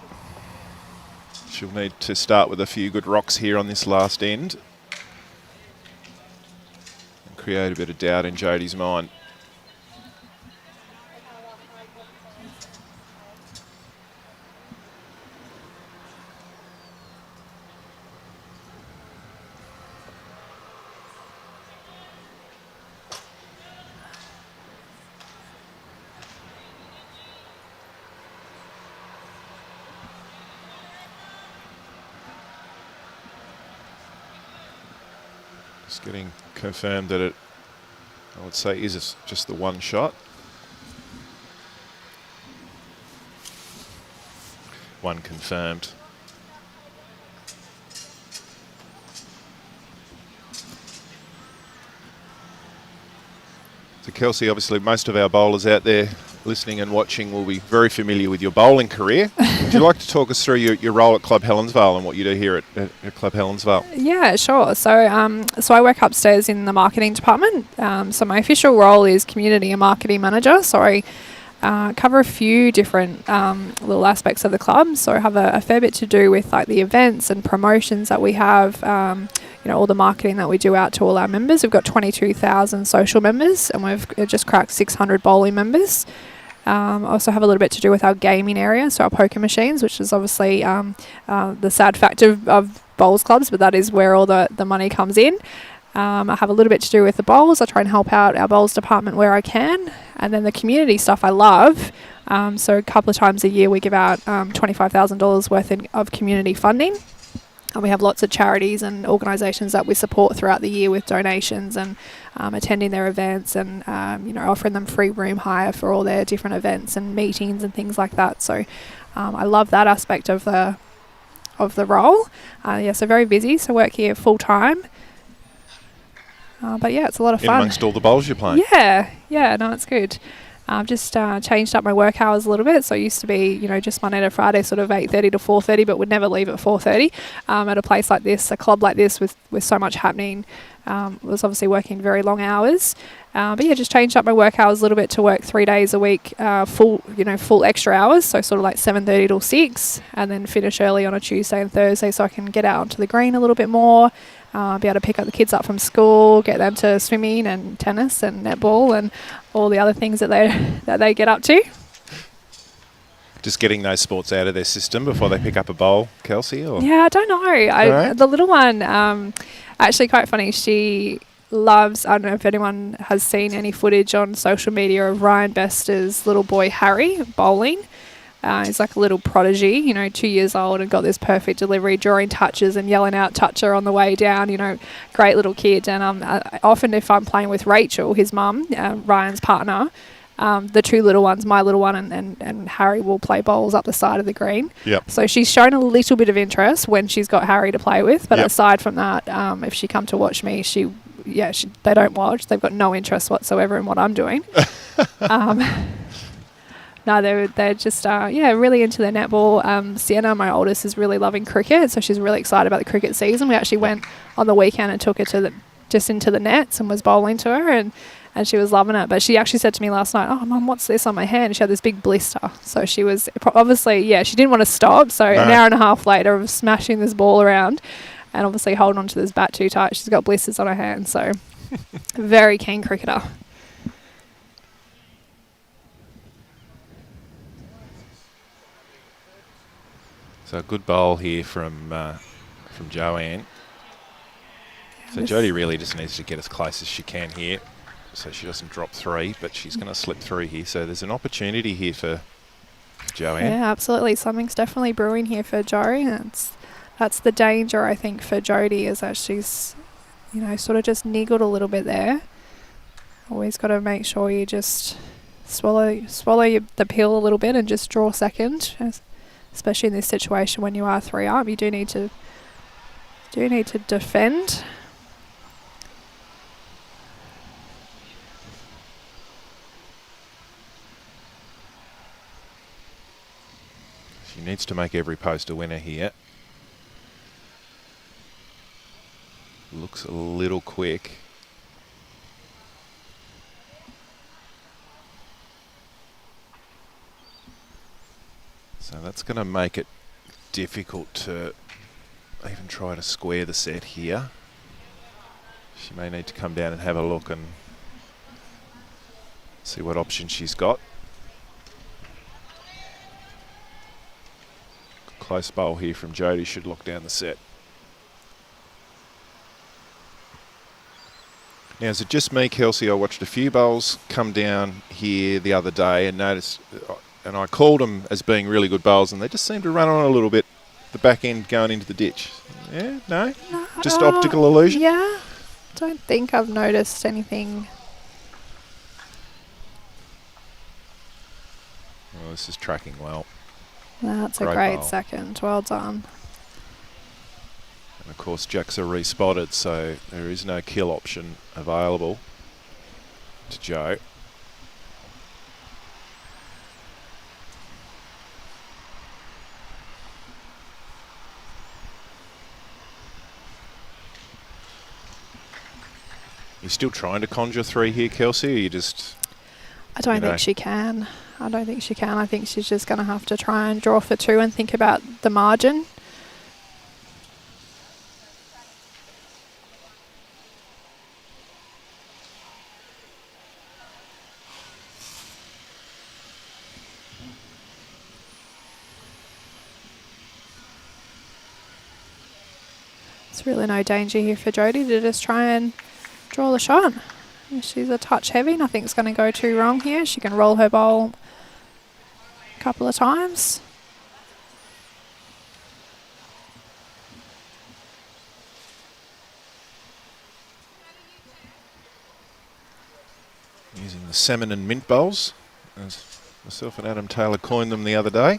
She'll need to start with a few good rocks here on this last end. Create a bit of doubt in Jodie's mind. Just getting confirmed that it, I would say, is just the one shot. One confirmed. So Kelsey, obviously most of our bowlers out there listening and watching will be very familiar with your bowling career. Would you like to talk us through your role at Club Helensvale and what you do here at Club Helensvale? Yeah, sure. So I work upstairs in the marketing department. So my official role is community and marketing manager. So I cover a few different little aspects of the club. So I have a fair bit to do with like the events and promotions that we have, all the marketing that we do out to all our members. We've got 22,000 social members, and we've just cracked 600 bowling members. I also have a little bit to do with our gaming area, so our poker machines, which is obviously the sad fact of bowls clubs, but that is where all the money comes in. I have a little bit to do with the bowls. I try and help out our bowls department where I can. And then the community stuff I love. So a couple of times a year we give out $25,000 worth of community funding. And we have lots of charities and organisations that we support throughout the year with donations and attending their events and offering them free room hire for all their different events and meetings and things like that. So I love that aspect of the role. So very busy. So work here full time. But yeah, it's a lot of fun. Amongst all the bowls you're playing. Yeah, no, it's good. I've just changed up my work hours a little bit. So I used to be, just Monday to Friday, sort of 8:30 to 4:30, but would never leave at 4:30. At a place like this, a club like this with so much happening, was obviously working very long hours. But yeah, just changed up my work hours a little bit to work 3 days a week, full extra hours. So sort of like 7:30 till 6, and then finish early on a Tuesday and Thursday, so I can get out onto the green a little bit more. Be able to pick up the kids up from school, get them to swimming and tennis and netball and all the other things that they get up to. Just getting those sports out of their system before they pick up a bowl, Kelsey? Or? Yeah, I don't know. Right. The little one, actually quite funny, she loves, I don't know if anyone has seen any footage on social media of Ryan Bester's little boy Harry bowling. He's like a little prodigy, 2 years old, and got this perfect delivery, drawing touches and yelling out toucher on the way down, great little kid. And often if I'm playing with Rachel, his mum, Ryan's partner, the two little ones, my little one and Harry, will play bowls up the side of the green. Yep. So she's shown a little bit of interest when she's got Harry to play with. But yep. Aside from that, if she come to watch me, they don't watch. They've got no interest whatsoever in what I'm doing. No, they're just really into their netball. Sienna, my oldest, is really loving cricket, so she's really excited about the cricket season. We actually went on the weekend and took her to just into the nets and was bowling to her, and she was loving it. But she actually said to me last night, "Oh, Mum, what's this on my hand?" She had this big blister. So she was obviously, yeah, she didn't want to stop. So an hour and a half later of smashing this ball around and obviously holding onto this bat too tight, she's got blisters on her hand. So very keen cricketer. So a good bowl here from Joanne. So Jodie really just needs to get as close as she can here so she doesn't drop 3, but she's going to slip through here. So there's an opportunity here for Joanne. Yeah, absolutely. Something's definitely brewing here for Joe. That's the danger, I think, for Jodie, is that she's, you know, sort of just niggled a little bit there. Always got to make sure you just swallow the pill a little bit and just draw second, especially in this situation when you are 3 up. You do need to defend. She needs to make every post a winner here. Looks a little quick. So that's going to make it difficult to even try to square the set here. She may need to come down and have a look and see what options she's got. Close bowl here from Jodie should lock down the set. Now, is it just me, Kelsey? I watched a few bowls come down here the other day and noticed, and I called them as being really good bowls, and they just seem to run on a little bit, the back end going into the ditch. Yeah, no? Just optical illusion? Yeah, don't think I've noticed anything. Well, this is tracking well. That's a great second. Well done. And of course, jacks are respotted, so there is no kill option available to Joe. You still trying to conjure 3 here, Kelsey, or you just... I don't think she can. I don't think she can. I think she's just going to have to try and draw for 2 and think about the margin. There's really no danger here for Jodie to just try and draw the shot. She's a touch heavy. Nothing's going to go too wrong here. She can roll her bowl a couple of times. Using the salmon and mint bowls, as myself and Adam Taylor coined them the other day.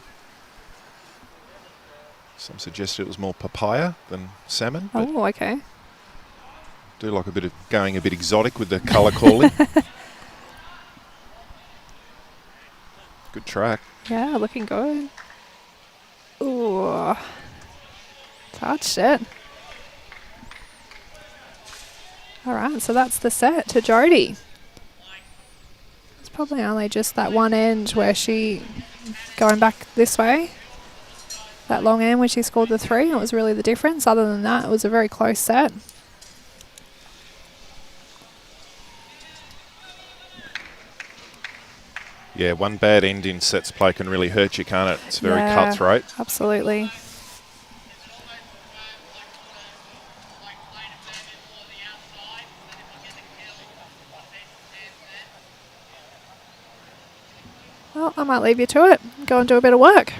Some suggested it was more papaya than salmon. Oh, okay. Do like a bit of going a bit exotic with the colour calling. Good track. Yeah, looking good. Ooh, touched it. All right, so that's the set to Jodie. It's probably only just that one end where she going back this way. That long end when she scored the 3, it was really the difference. Other than that, it was a very close set. Yeah, one bad end in sets play can really hurt you, can't it? It's very cutthroat. Absolutely. Well, I might leave you to it. Go and do a bit of work.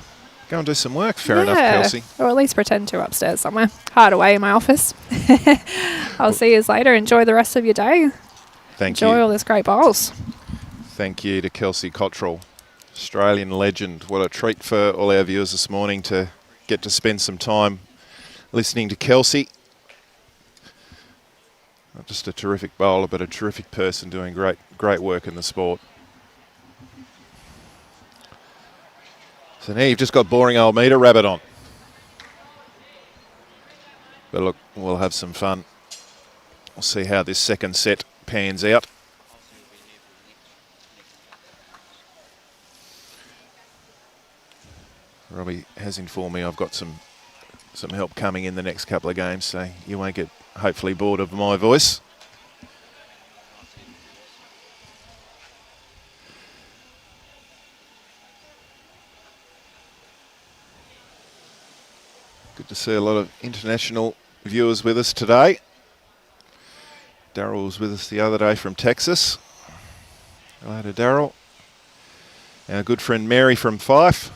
Go and do some work. Fair enough, Kelsey. Or at least pretend to upstairs somewhere. Hide away in my office. I'll see you later. Enjoy the rest of your day. Thank you. Enjoy all this great bowls. Thank you to Kelsey Cottrell, Australian legend. What a treat for all our viewers this morning to get to spend some time listening to Kelsey. Not just a terrific bowler, but a terrific person doing great work in the sport. So now you've just got boring old me to rabbit on. But look, we'll have some fun We'll see how this second set pans out. Robbie has informed me I've got some help coming in the next couple of games, so you won't get hopefully bored of my voice. Good to see a lot of international viewers with us today. Daryl was with us the other day from Texas. Hello to Daryl. Our good friend Mary from Fife.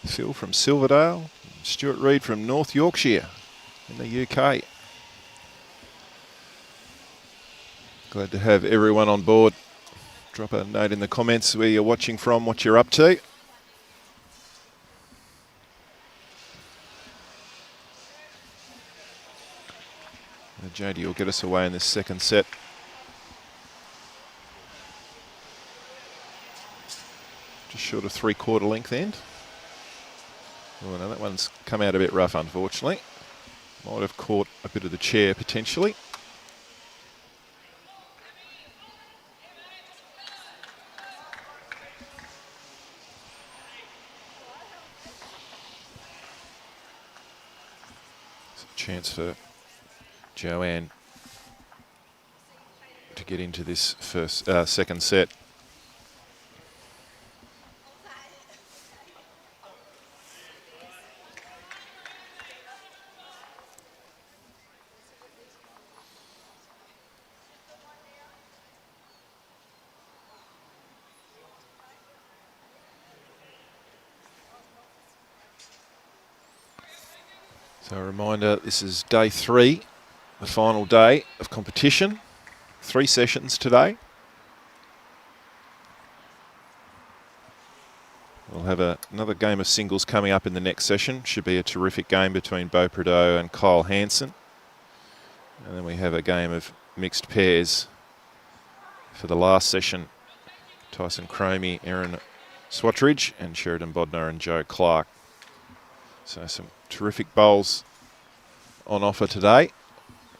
Phil from Silverdale. Stuart Reid from North Yorkshire in the UK. Glad to have everyone on board. Drop a note in the comments where you're watching from, what you're up to. Jodie will get us away in this second set. Just short of 3/4 length end. Oh no, that one's come out a bit rough, unfortunately. Might have caught a bit of the chair potentially. It's a chance for Joanne to get into this second set. So a reminder, this is day 3, the final day of competition. 3 sessions today. We'll have another game of singles coming up in the next session. Should be a terrific game between Beau Prideaux and Kyle Hansen. And then we have a game of mixed pairs for the last session. Tyson Cromie, Aaron Swatridge, and Sheridan Bodnar and Joe Clark. So some terrific bowls on offer today.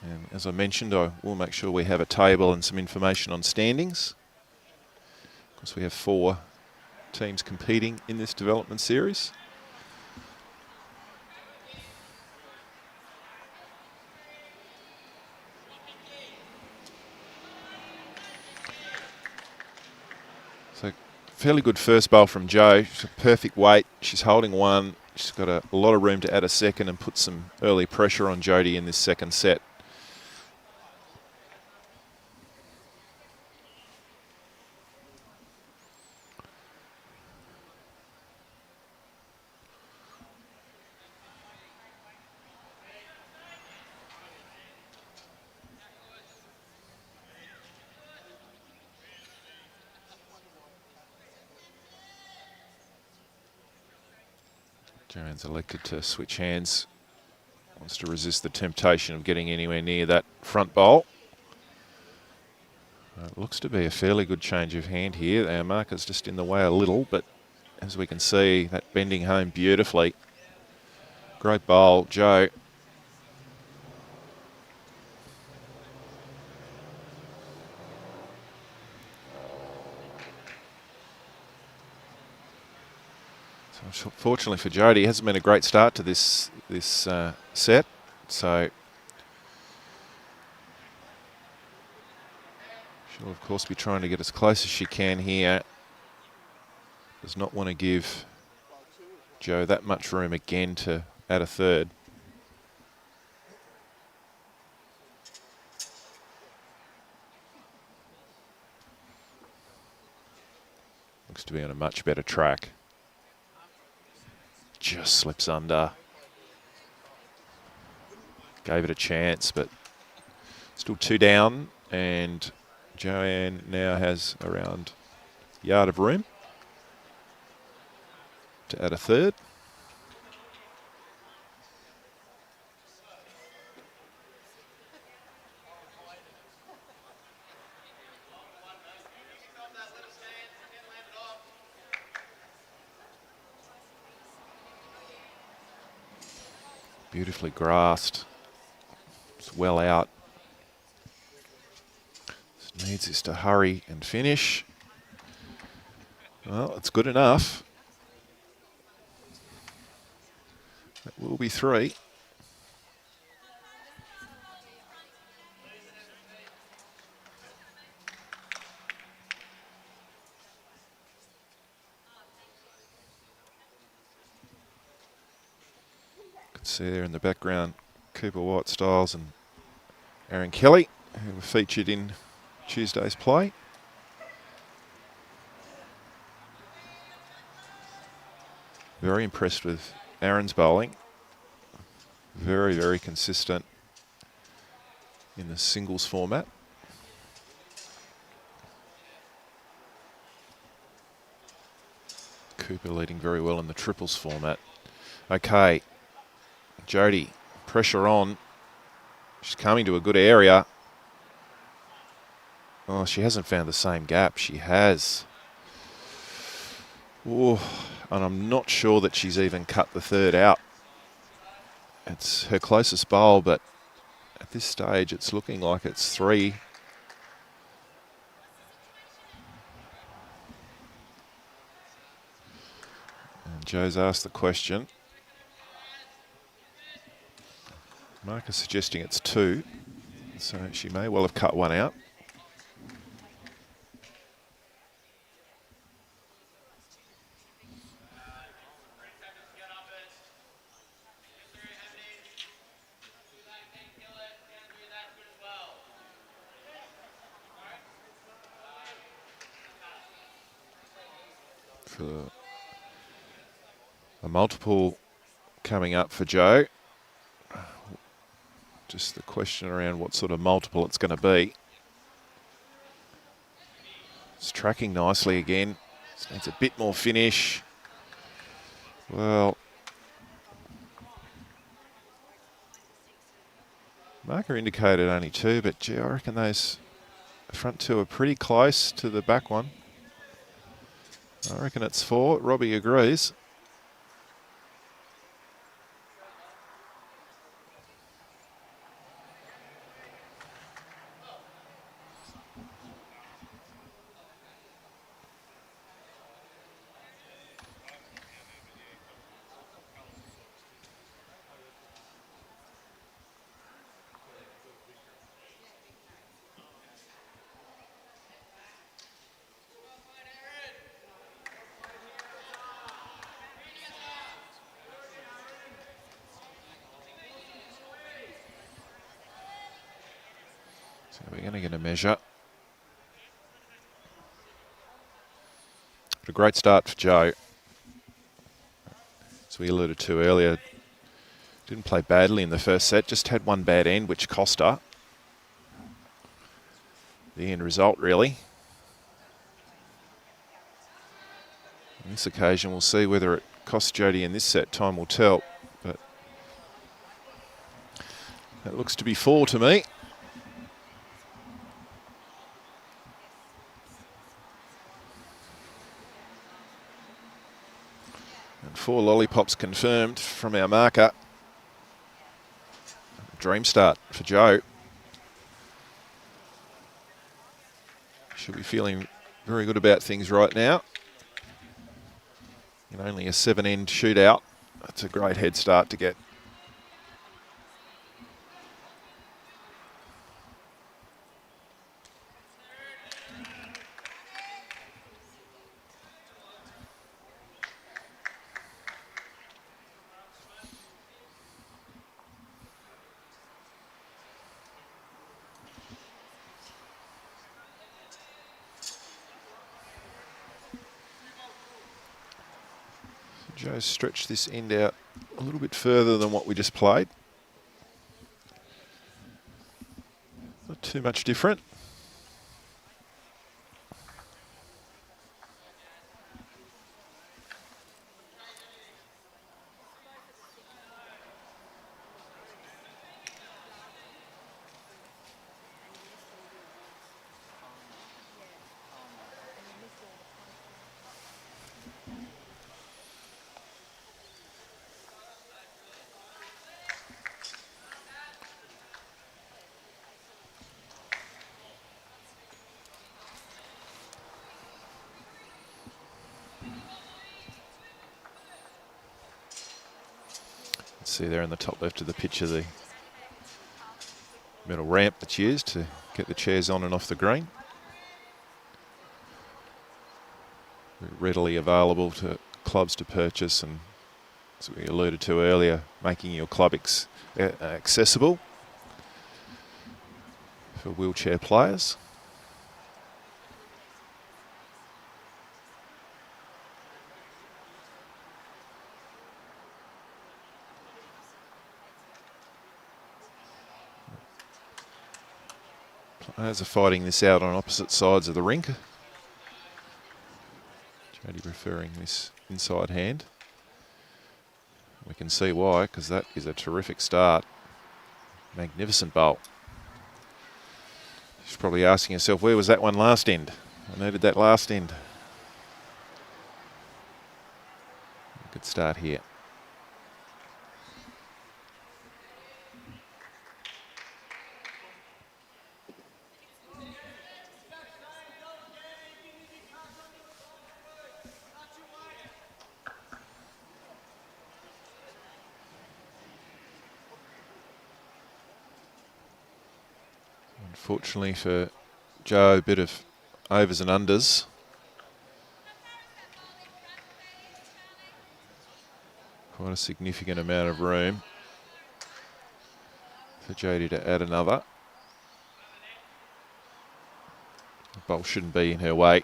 And as I mentioned, I will make sure we have a table and some information on standings. Of course, we have 4 teams competing in this development series. So fairly good first bowl from Jo. She's a perfect weight. She's holding one. She's got a lot of room to add a second and put some early pressure on Jodie in this second set. Joanne's elected to switch hands. Wants to resist the temptation of getting anywhere near that front bowl. It looks to be a fairly good change of hand here. Our marker's just in the way a little, but as we can see, that bending home beautifully. Great bowl, Jo. So fortunately for Jodie, it hasn't been a great start to this set, so she'll of course be trying to get as close as she can here. Does not want to give Jo that much room again to add a third. Looks to be on a much better track. Just slips under. Gave it a chance, but still 2 down, and Joanne now has around a yard of room to add a third. Beautifully grasped. It's well out. Just needs this to hurry and finish. Well, it's good enough. That will be 3. You can see there in the background Cooper White-Styles and Aaron Kelly, who were featured in Tuesday's play. Very impressed with Aaron's bowling. Very, very consistent in the singles format. Cooper leading very well in the triples format. Okay, Jodie, pressure on. She's coming to a good area. Oh, she hasn't found the same gap. She has. Oh, and I'm not sure that she's even cut the 3rd out. It's her closest bowl, but at this stage it's looking like it's 3. And Joe's asked the question. Mark is suggesting it's 2, so she may well have cut 1 out. For a multiple coming up for Joe. Just the question around what sort of multiple it's going to be. It's tracking nicely again. Just needs a bit more finish. Well, marker indicated only 2, but gee, I reckon those front 2 are pretty close to the back one. I reckon it's 4. Robbie agrees. So we're going to get a measure. But a great start for Joe. As we alluded to earlier, didn't play badly in the first set, just had one bad end, which cost her. The end result, really. On this occasion, we'll see whether it costs Jodie in this set. Time will tell. But that looks to be 4 to me. And 4 lollipops confirmed from our marker. Dream start for Joe. She'll be feeling very good about things right now. In only a 7-end shootout, that's a great head start to get. Joe's stretched this end out a little bit further than what we just played. Not too much different. See there in the top left of the picture the metal ramp that's used to get the chairs on and off the green. Readily available to clubs to purchase, and as we alluded to earlier, making your club accessible for wheelchair players. Players are fighting this out on opposite sides of the rink. Jodie preferring this inside hand. We can see why, because that is a terrific start. Magnificent bowl. She's probably asking herself, where was that one last end? I needed that last end. Good start here. Unfortunately for Joe, a bit of overs and unders. Quite a significant amount of room for Jodie to add another. The bowl shouldn't be in her way.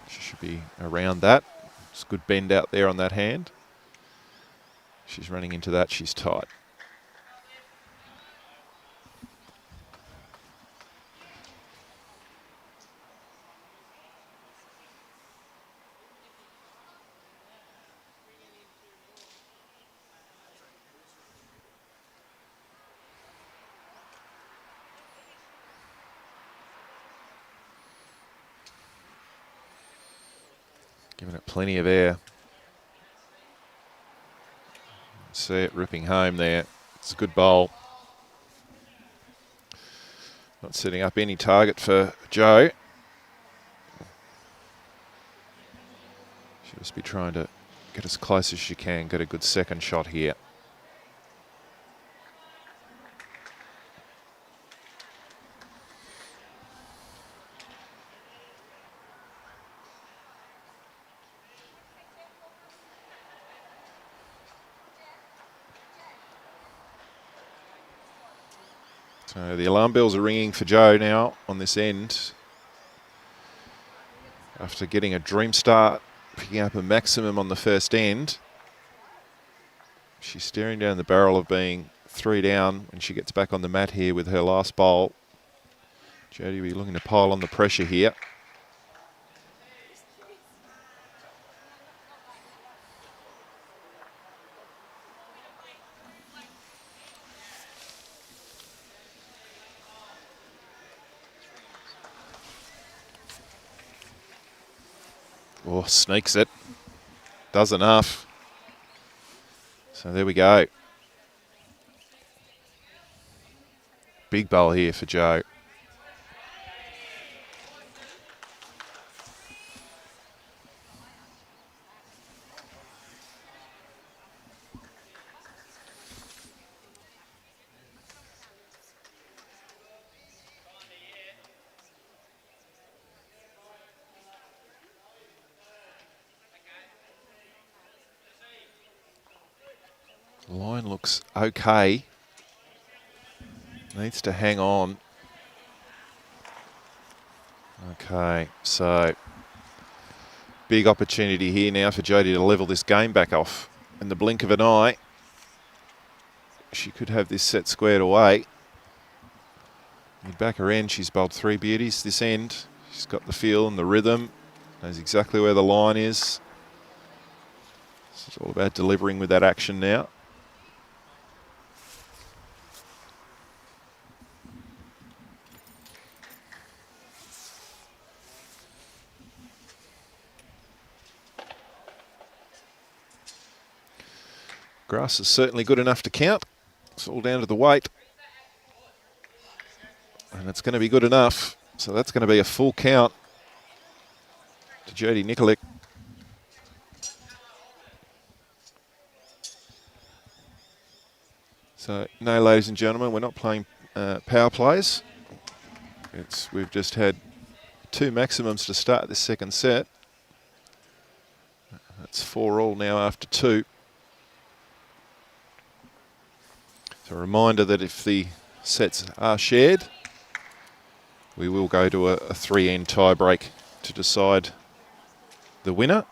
She should be around that. It's a good bend out there on that hand. She's running into that, she's tight. Giving it plenty of air. See it ripping home there. It's a good bowl. Not setting up any target for Joe. She'll just be trying to get as close as she can, get a good second shot here. So the alarm bells are ringing for Joe now on this end. After getting a dream start, picking up a maximum on the first end, she's staring down the barrel of being 3 down when she gets back on the mat here with her last bowl. Jodie will be looking to pile on the pressure here. Oh, sneaks it. Does enough. So there we go. Big bowl here for Joe. The line looks okay. Needs to hang on. Okay, so big opportunity here now for Jodie to level this game back off. In the blink of an eye, she could have this set squared away. Back her end, she's bowled 3 beauties this end. She's got the feel and the rhythm, knows exactly where the line is. It's all about delivering with that action now. Grass is certainly good enough to count. It's all down to the weight. And it's going to be good enough. So that's going to be a full count to Jodie Nikolic. So, no, ladies and gentlemen, we're not playing power plays. We've just had 2 maximums to start this second set. That's 4-all now after 2. So a reminder that if the sets are shared, we will go to a 3-end tie break to decide the winner.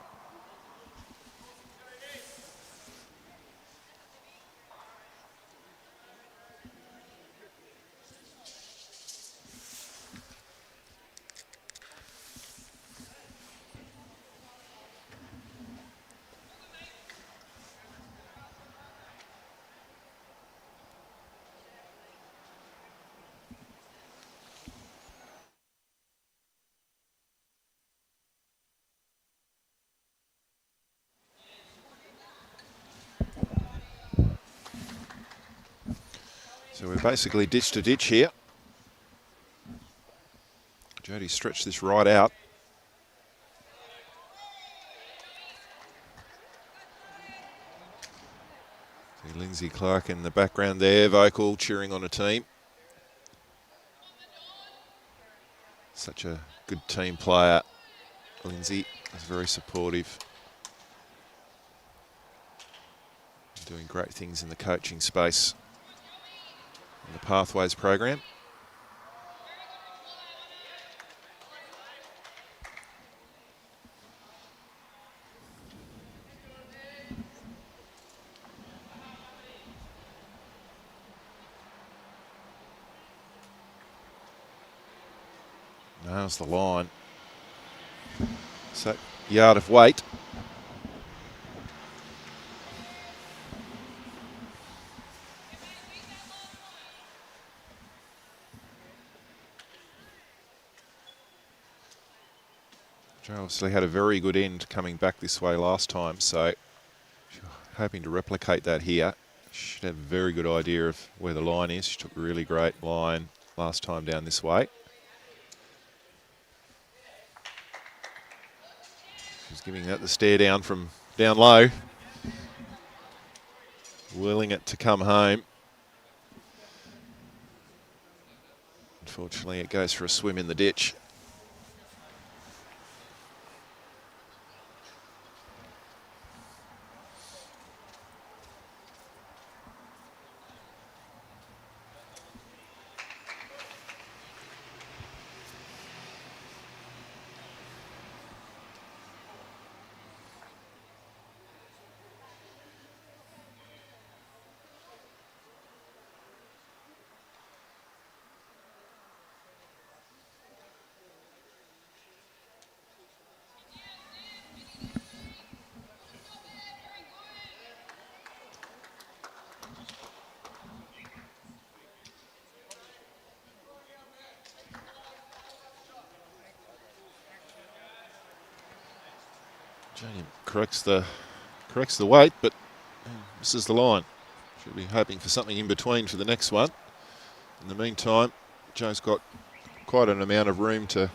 So we're basically ditch to ditch here. Jodie stretched this right out. See Lindsay Clark in the background there, vocal, cheering on a team. Such a good team player. Lindsay is very supportive. Doing great things in the coaching space in the Pathways program. Nails the line. So, yard of weight. Joe obviously had a very good end coming back this way last time, so hoping to replicate that here. Should have a very good idea of where the line is. She took a really great line last time down this way. She's giving that the stare down from down low. Willing it to come home. Unfortunately, it goes for a swim in the ditch. Jodie corrects the weight, but misses the line. She'll be hoping for something in between for the next one. In the meantime, Joe's got quite an amount of room to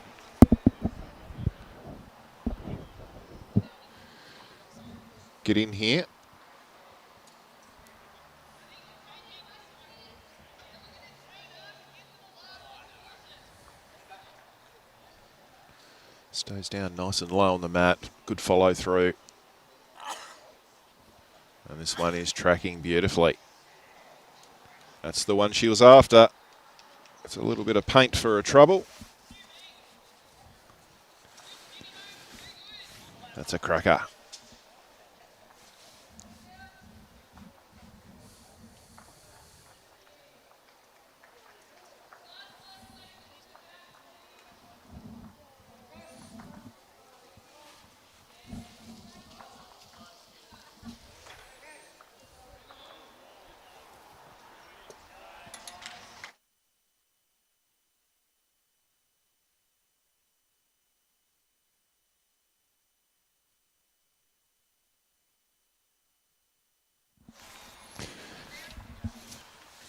get in here. Stays down nice and low on the mat. Good follow through. And this one is tracking beautifully. That's the one she was after. It's a little bit of paint for her trouble. That's a cracker.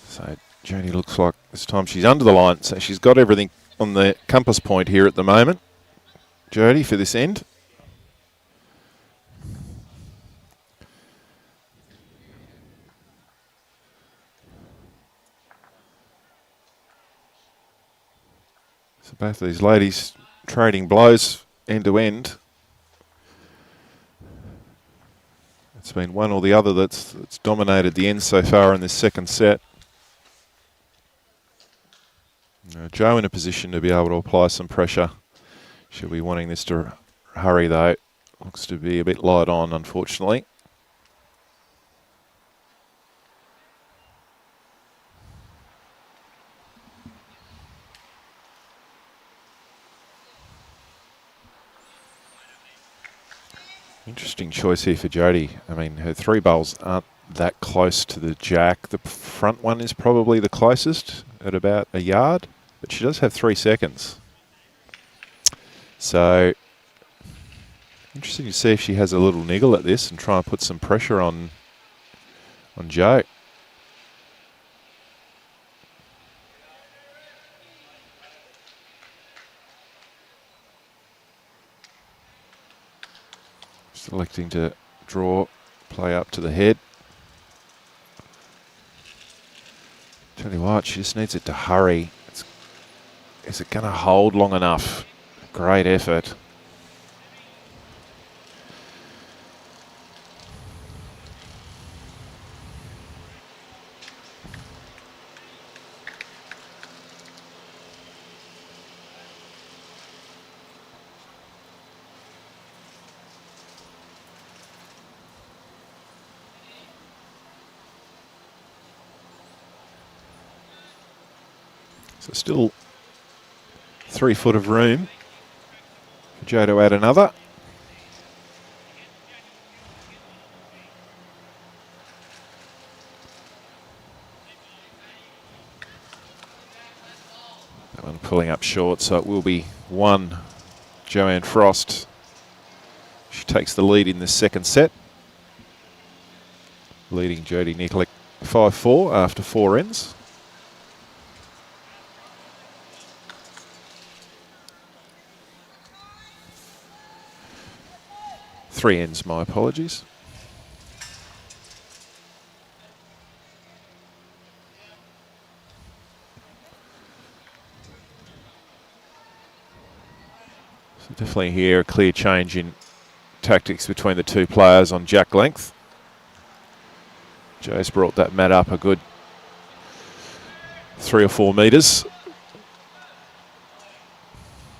So Jodie looks like this time she's under the line. So she's got everything on the compass point here at the moment. Jodie for this end. So both of these ladies trading blows end to end. It's been one or the other that's dominated the end so far in this second set. Jo in a position to be able to apply some pressure. She'll be wanting this to hurry though. Looks to be a bit light on, unfortunately. Interesting choice here for Jodie. I mean, her 3 bowls aren't that close to the jack. The front one is probably the closest at about a yard, but she does have 3 seconds. So, interesting to see if she has a little niggle at this and try and put some pressure on Jo. Selecting to draw, play up to the head. Tell you what, she just needs it to hurry. Is it going to hold long enough? Great effort. So still 3 foot of room for Jo to add another. That one pulling up short, so it will be 1 Joanne Frost. She takes the lead in this second set, leading Jodie Nikolic 5-4 after 4 ends. Three ends, my apologies. So definitely here a clear change in tactics between the 2 players on jack length. Jo's brought that mat up a good 3 or 4 metres.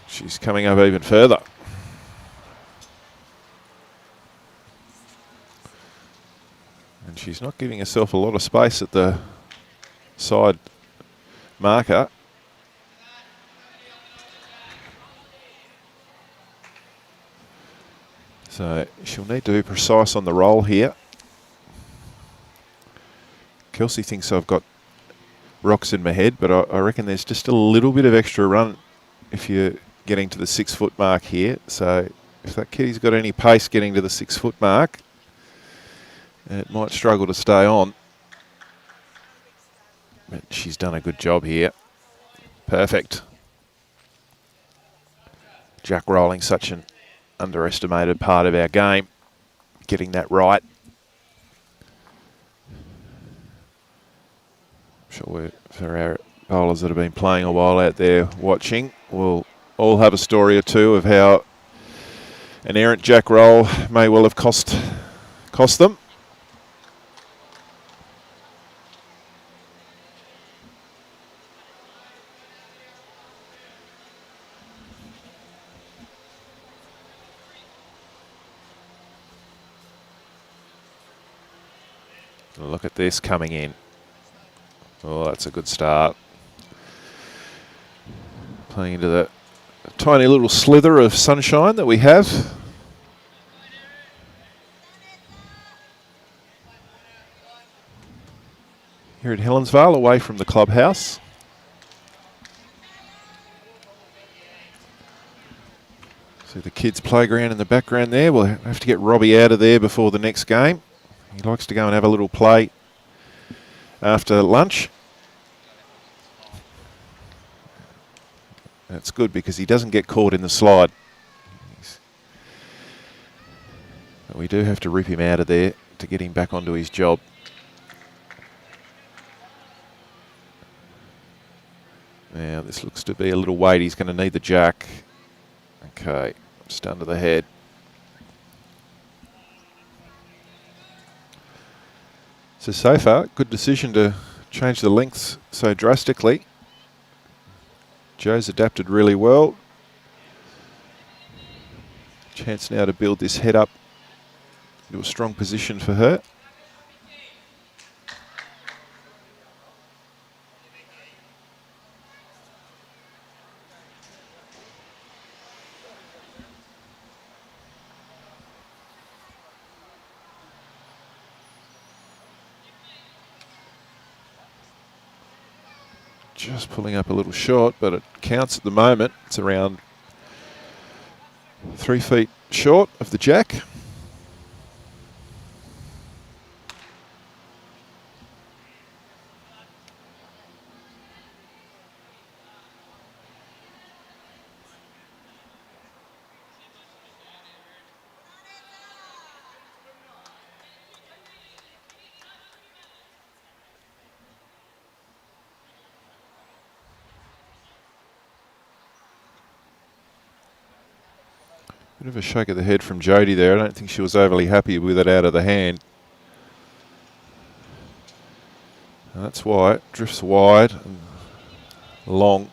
She's coming up even further. And she's not giving herself a lot of space at the side marker. So she'll need to be precise on the roll here. Kelsey thinks I've got rocks in my head, but I reckon there's just a little bit of extra run if you're getting to the 6 foot mark here. So if that kitty's got any pace getting to the 6 foot mark, it might struggle to stay on. But she's done a good job here. Perfect. Jack rolling, such an underestimated part of our game. Getting that right. I'm sure for our bowlers that have been playing a while out there watching, we'll all have a story or two of how an errant jack roll may well have cost them. Look at this coming in. Oh, that's a good start. Playing into the tiny little slither of sunshine that we have. Here at Helensvale, away from the clubhouse. See the kids' playground in the background there. We'll have to get Robbie out of there before the next game. He likes to go and have a little play after lunch. That's good because he doesn't get caught in the slide. But we do have to rip him out of there to get him back onto his job. Now this looks to be a little weight. He's going to need the jack. Okay, just under the head. So far, good decision to change the lengths so drastically. Joe's adapted really well. Chance now to build this head up into a strong position for her. Just pulling up a little short, but it counts at the moment. It's around 3 feet short of the jack. Bit of a shake of the head from Jodie there. I don't think she was overly happy with it out of the hand. And that's why it drifts wide and long.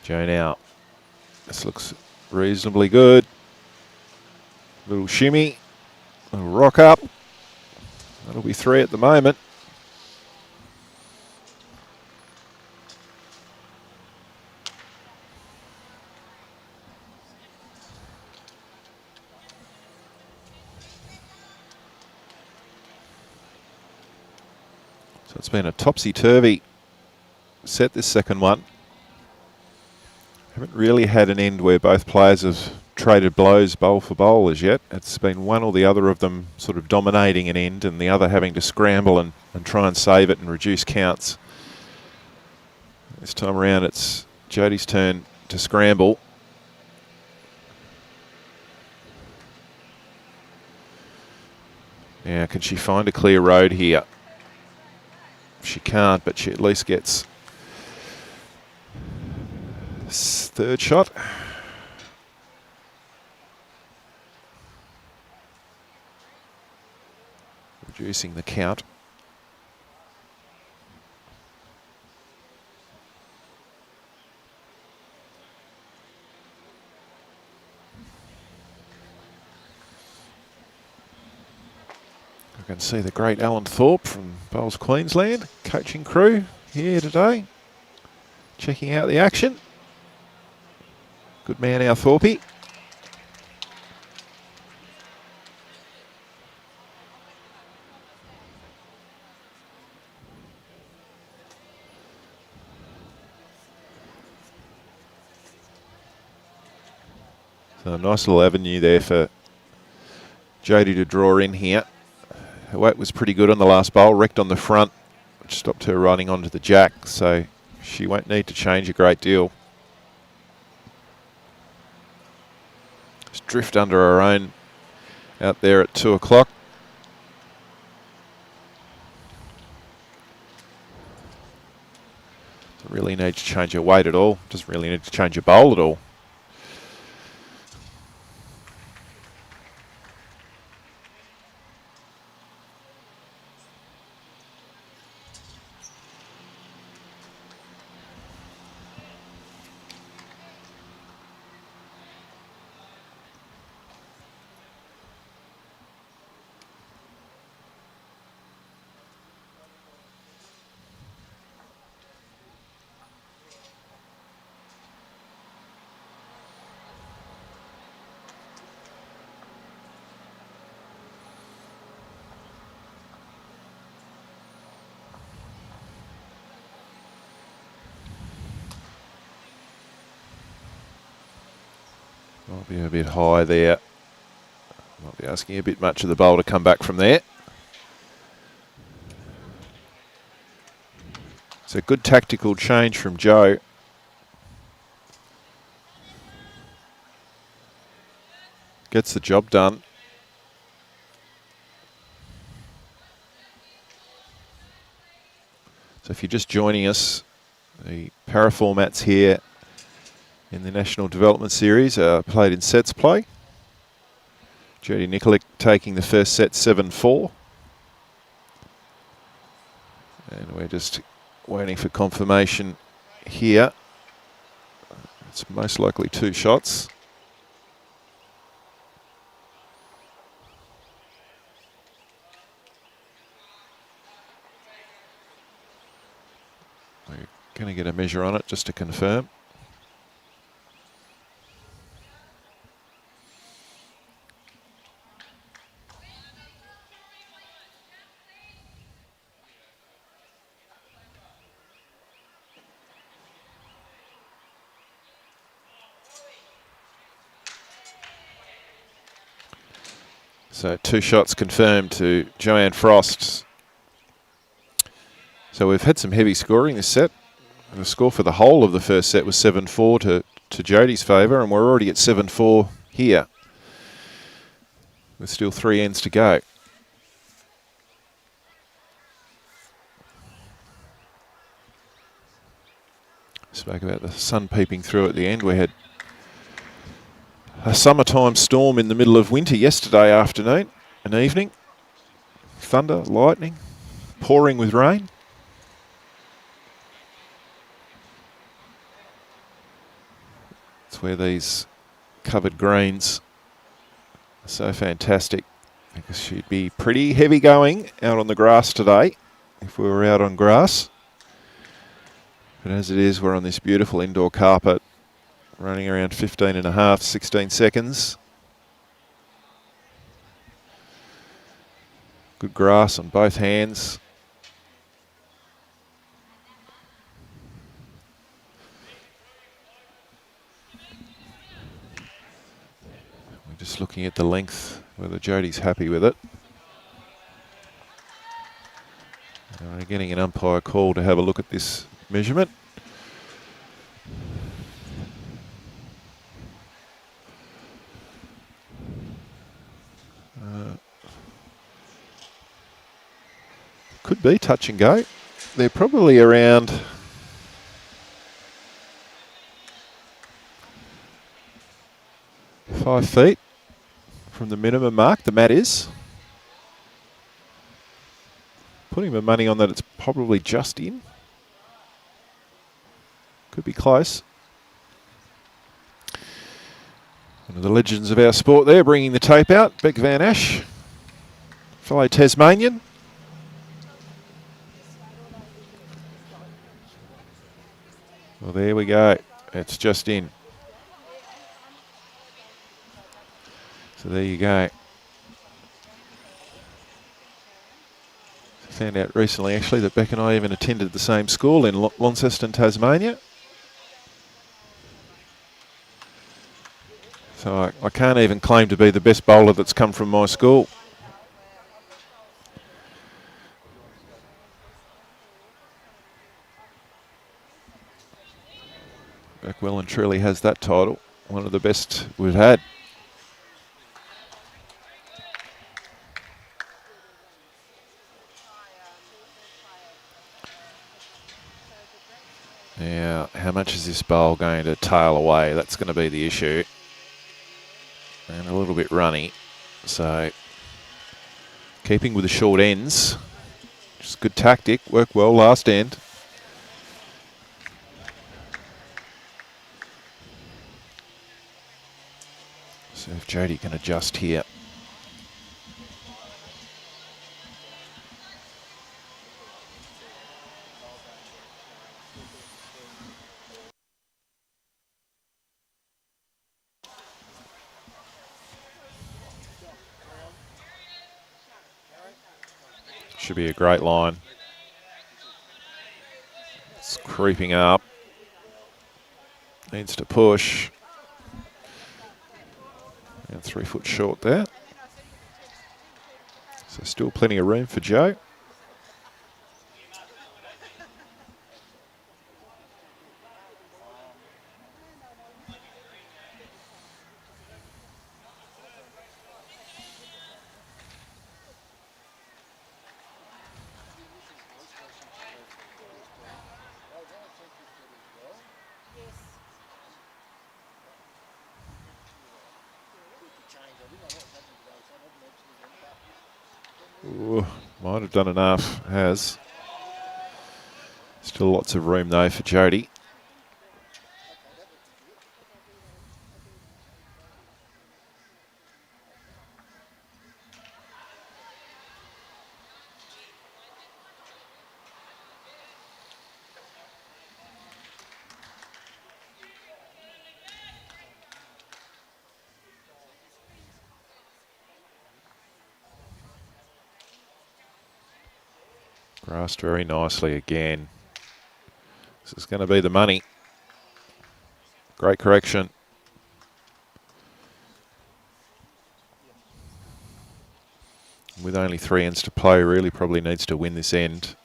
Joe now. This looks reasonably good. Little shimmy, little rock up. That'll be 3 at the moment. So it's been a topsy-turvy set, this second one. Haven't really had an end where both players have traded blows bowl for bowl as yet. It's been one or the other of them sort of dominating an end and the other having to scramble and try and save it and reduce counts. This time around it's Jodie's turn to scramble. Now, can she find a clear road here? She can't, but she at least gets third shot. Reducing the count. I can see the great Alan Thorpe from Bowls Queensland, coaching crew here today, checking out the action. Good man, our Thorpey. So a nice little avenue there for Jodie to draw in here. Her weight was pretty good on the last bowl, wrecked on the front, which stopped her riding onto the jack, so she won't need to change a great deal. Just drift under her own out there at 2 o'clock. Doesn't really need to change her weight at all. Doesn't really need to change her bowl at all. Might be a bit high there. Might be asking a bit much of the bowl to come back from there. It's a good tactical change from Joe. Gets the job done. So if you're just joining us, the paraformats here in the National Development Series are played in sets play. Jodie Nikolic taking the first set 7-4. And we're just waiting for confirmation here. It's most likely 2 shots. We're going to get a measure on it just to confirm. So 2 shots confirmed to Joanne Frost. So we've had some heavy scoring this set. The score for the whole of the first set was 7-4 to Jodie's favour, and we're already at 7-4 here. With still 3 ends to go. Spoke about the sun peeping through at the end. We had a summertime storm in the middle of winter yesterday afternoon and evening. Thunder, lightning, pouring with rain. It's where these covered greens are so fantastic, because she'd be pretty heavy going out on the grass today if we were out on grass. But as it is, we're on this beautiful indoor carpet, running around 15 and a half, 16 seconds. Good grass on both hands. We're just looking at the length, whether Jodie's happy with it. And we're getting an umpire call to have a look at this measurement. Could be touch and go. They're probably around 5 feet from the minimum mark. The mat is. Putting my money on that, it's probably just in. Could be close. One of the legends of our sport there, bringing the tape out, Beck Van Ash, fellow Tasmanian. Well, there we go. It's just in. So there you go. Found out recently, actually, that Beck and I even attended the same school in Launceston, Tasmania. So I can't even claim to be the best bowler that's come from my school. Beck well and truly has that title. One of the best we've had. Now, how much is this bowl going to tail away? That's going to be the issue. And a little bit runny. So, keeping with the short ends. Just good tactic. Worked well last end. So if Jodie can adjust here. Should be a great line. It's creeping up. Needs to push. 3 foot short there. So still plenty of room for Jo. Ooh, might have done enough, has. Still lots of room though for Jodie. Grasped very nicely again. This is going to be the money. Great correction. With only 3 ends to play, really probably needs to win this end.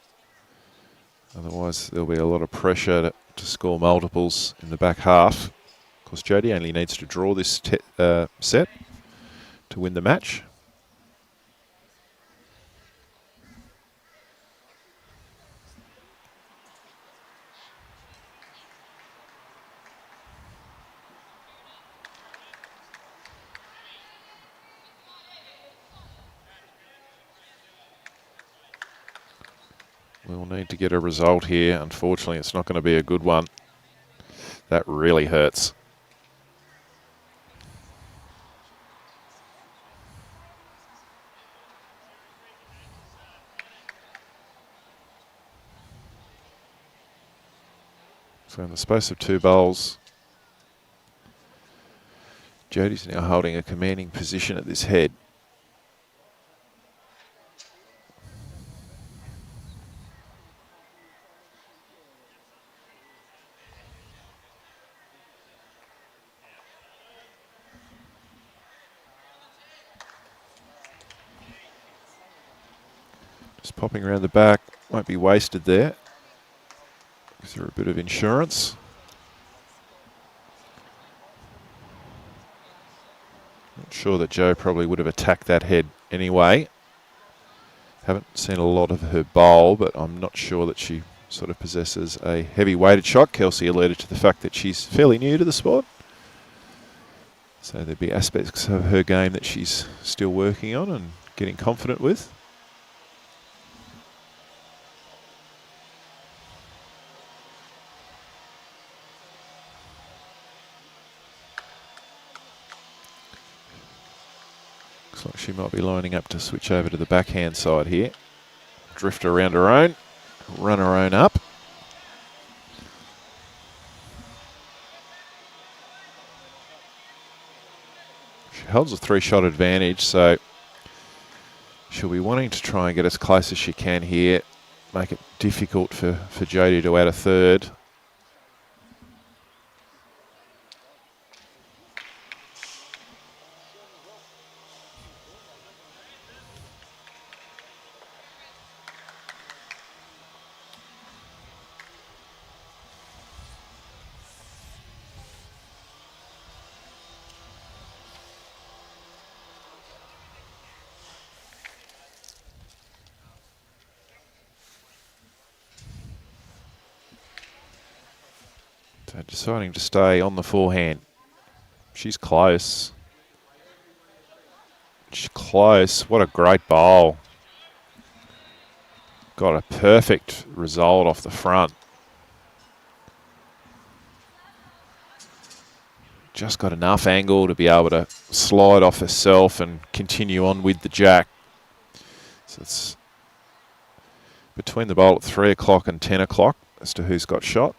Otherwise, there'll be a lot of pressure to score multiples in the back half. Of course, Jodie only needs to draw this set to win the match. We'll need to get a result here. Unfortunately, it's not going to be a good one. That really hurts. So in the space of 2 bowls, Jodie's now holding a commanding position at this head. Just popping around the back, won't be wasted there. Is there a bit of insurance? Not sure that Jo probably would have attacked that head anyway. Haven't seen a lot of her bowl, but I'm not sure that she sort of possesses a heavy weighted shot. Kelsey alluded to the fact that she's fairly new to the sport. So there'd be aspects of her game that she's still working on and getting confident with. Looks like she might be lining up to switch over to the backhand side here. Drift around her own, run her own up. She holds a 3-shot advantage, so she'll be wanting to try and get as close as she can here. Make it difficult for Jodie to add a third. So deciding to stay on the forehand. She's close. She's close. What a great bowl. Got a perfect result off the front. Just got enough angle to be able to slide off herself and continue on with the jack. So it's between the bowl at 3 o'clock and 10 o'clock as to who's got shot.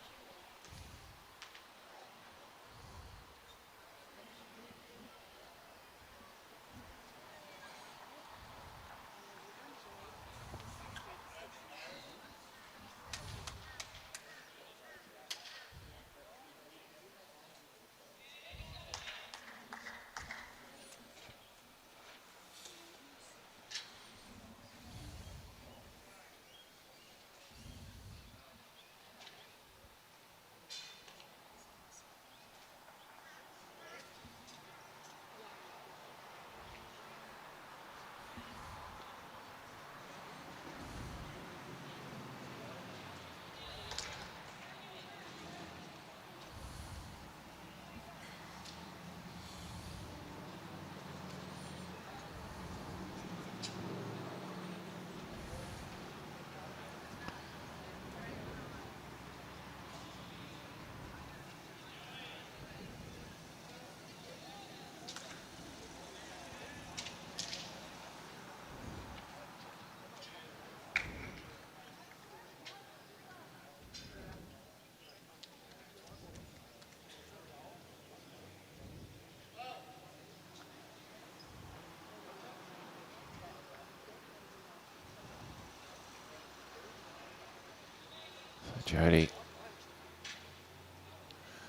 Jodie.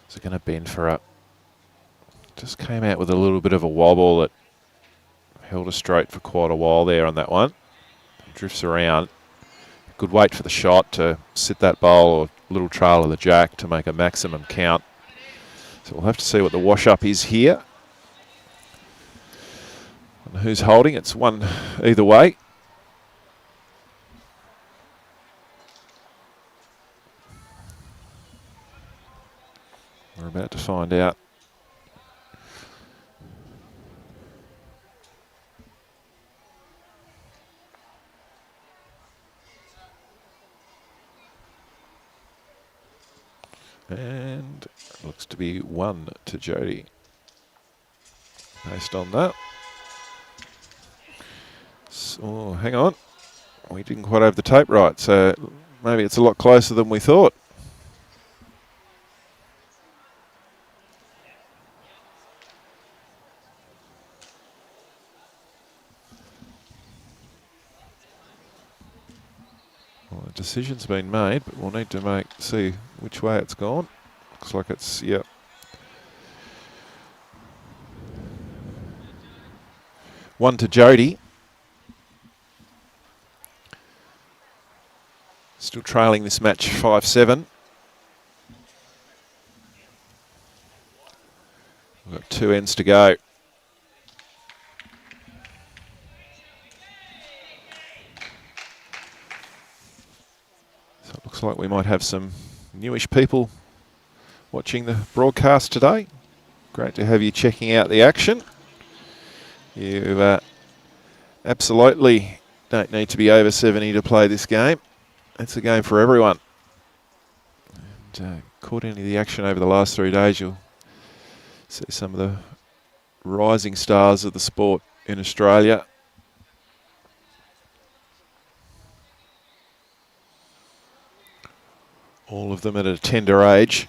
Is it going to bend for her? Just came out with a little bit of a wobble that held her straight for quite a while there on that one. Drifts around. Good wait for the shot to sit that bowl or little trail of the jack to make a maximum count. So we'll have to see what the wash-up is here. And who's holding? It's one either way. We're about to find out. And it looks to be 1 to Jodie. Based on that. So, hang on. We didn't quite have the tape right, so maybe it's a lot closer than we thought. Well, the decision's been made, but we'll need to see which way it's gone. Looks like it's, yep. One to Jodie. Still trailing this match 5-7. We've got 2 ends to go. So it looks like we might have some newish people watching the broadcast today. Great to have you checking out the action. You absolutely don't need to be over 70 to play this game. It's a game for everyone. And caught any of the action over the last 3 days, you'll see some of the rising stars of the sport in Australia. All of them at a tender age.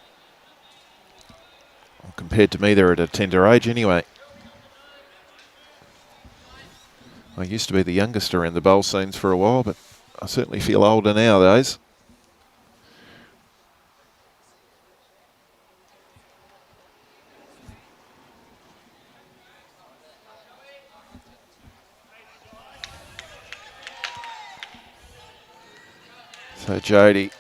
Well, compared to me, they're at a tender age anyway. I used to be the youngest around the bowl scenes for a while, but I certainly feel older nowadays. So Jodie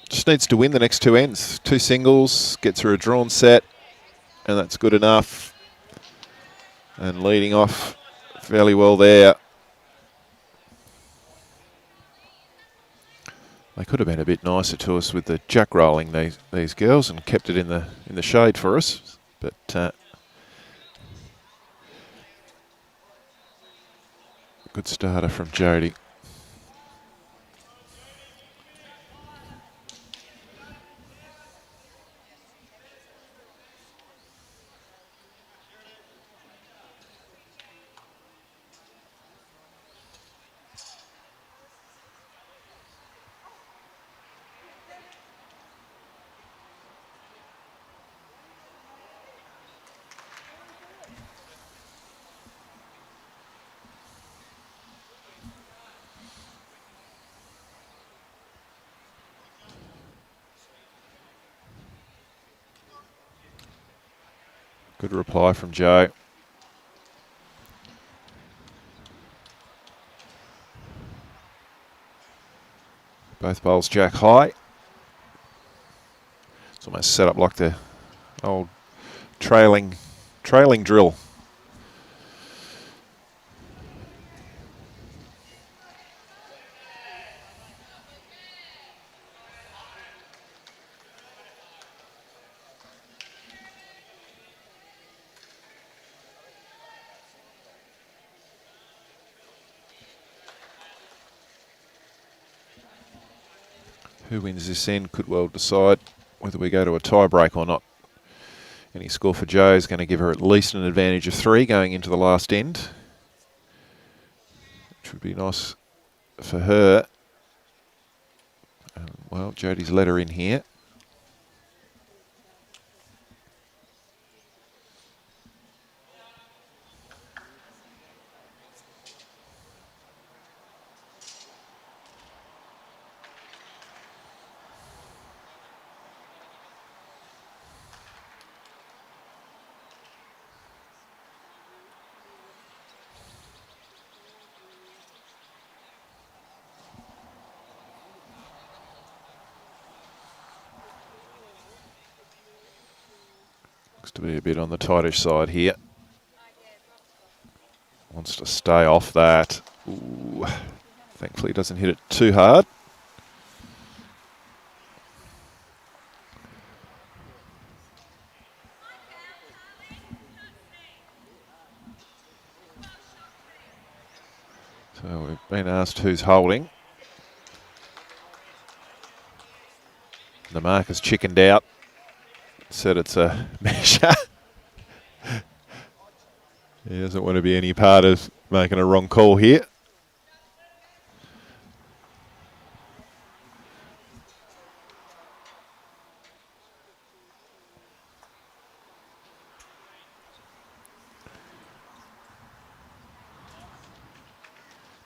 just needs to win the next 2 ends. 2 singles, gets her a drawn set, and that's good enough. And leading off fairly well there. They could have been a bit nicer to us with the jack rolling these girls and kept it in the shade for us, but good starter from Jodie. Good reply from Joe. Both bowls jack high. It's almost set up like the old trailing drill. Who wins this end could well decide whether we go to a tie break or not. Any score for Joe is going to give her at least an advantage of 3 going into the last end, which would be nice for her. Well, Jodie's let her in here. Looks to be a bit on the tightish side here. Wants to stay off that. Ooh. Thankfully doesn't hit it too hard. So we've been asked who's holding. The marker's chickened out. Said it's a measure. He doesn't want to be any part of making a wrong call here.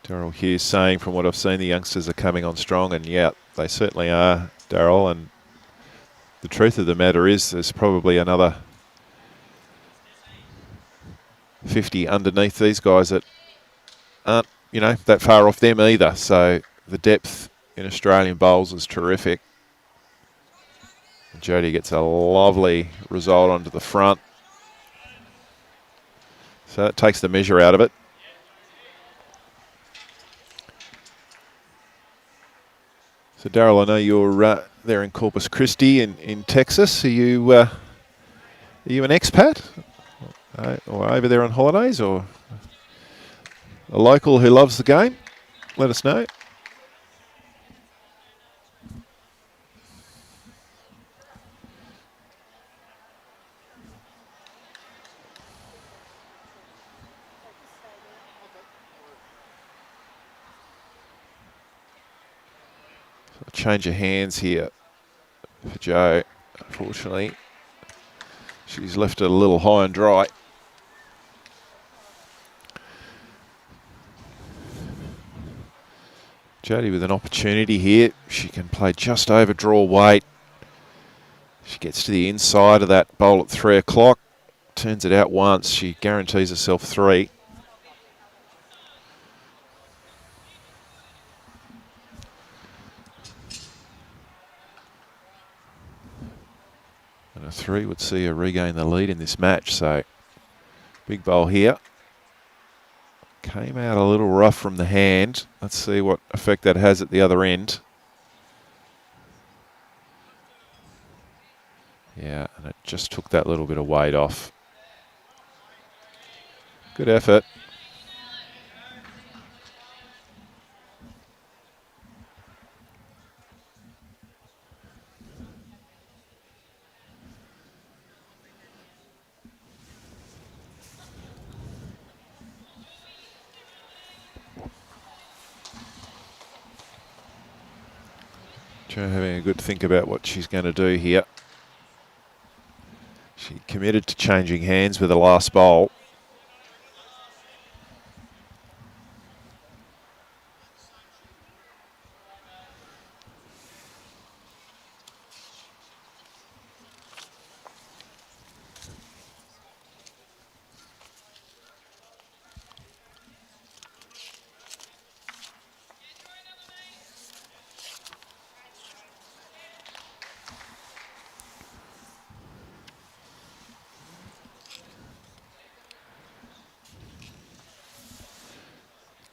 Daryl Hughes saying, from what I've seen, the youngsters are coming on strong, and yeah, they certainly are, Daryl. And the truth of the matter is there's probably another 50 underneath these guys that aren't, you know, that far off them either. So the depth in Australian bowls is terrific. Jodie gets a lovely result onto the front. So it takes the measure out of it. So Daryl, I know you're there in Corpus Christi in Texas. Are you an expat? Or over there on holidays, or a local who loves the game? Let us know. So a change of hands here for Jo. Unfortunately, she's left it a little high and dry. Jodie with an opportunity here. She can play just over draw weight. She gets to the inside of that bowl at 3 o'clock. Turns it out once. She guarantees herself 3. And a 3 would see her regain the lead in this match. So big bowl here. Came out a little rough from the hand. Let's see what effect that has at the other end. Yeah, and it just took that little bit of weight off. Good effort. Jo having a good think about what she's going to do here. She committed to changing hands with the last bowl.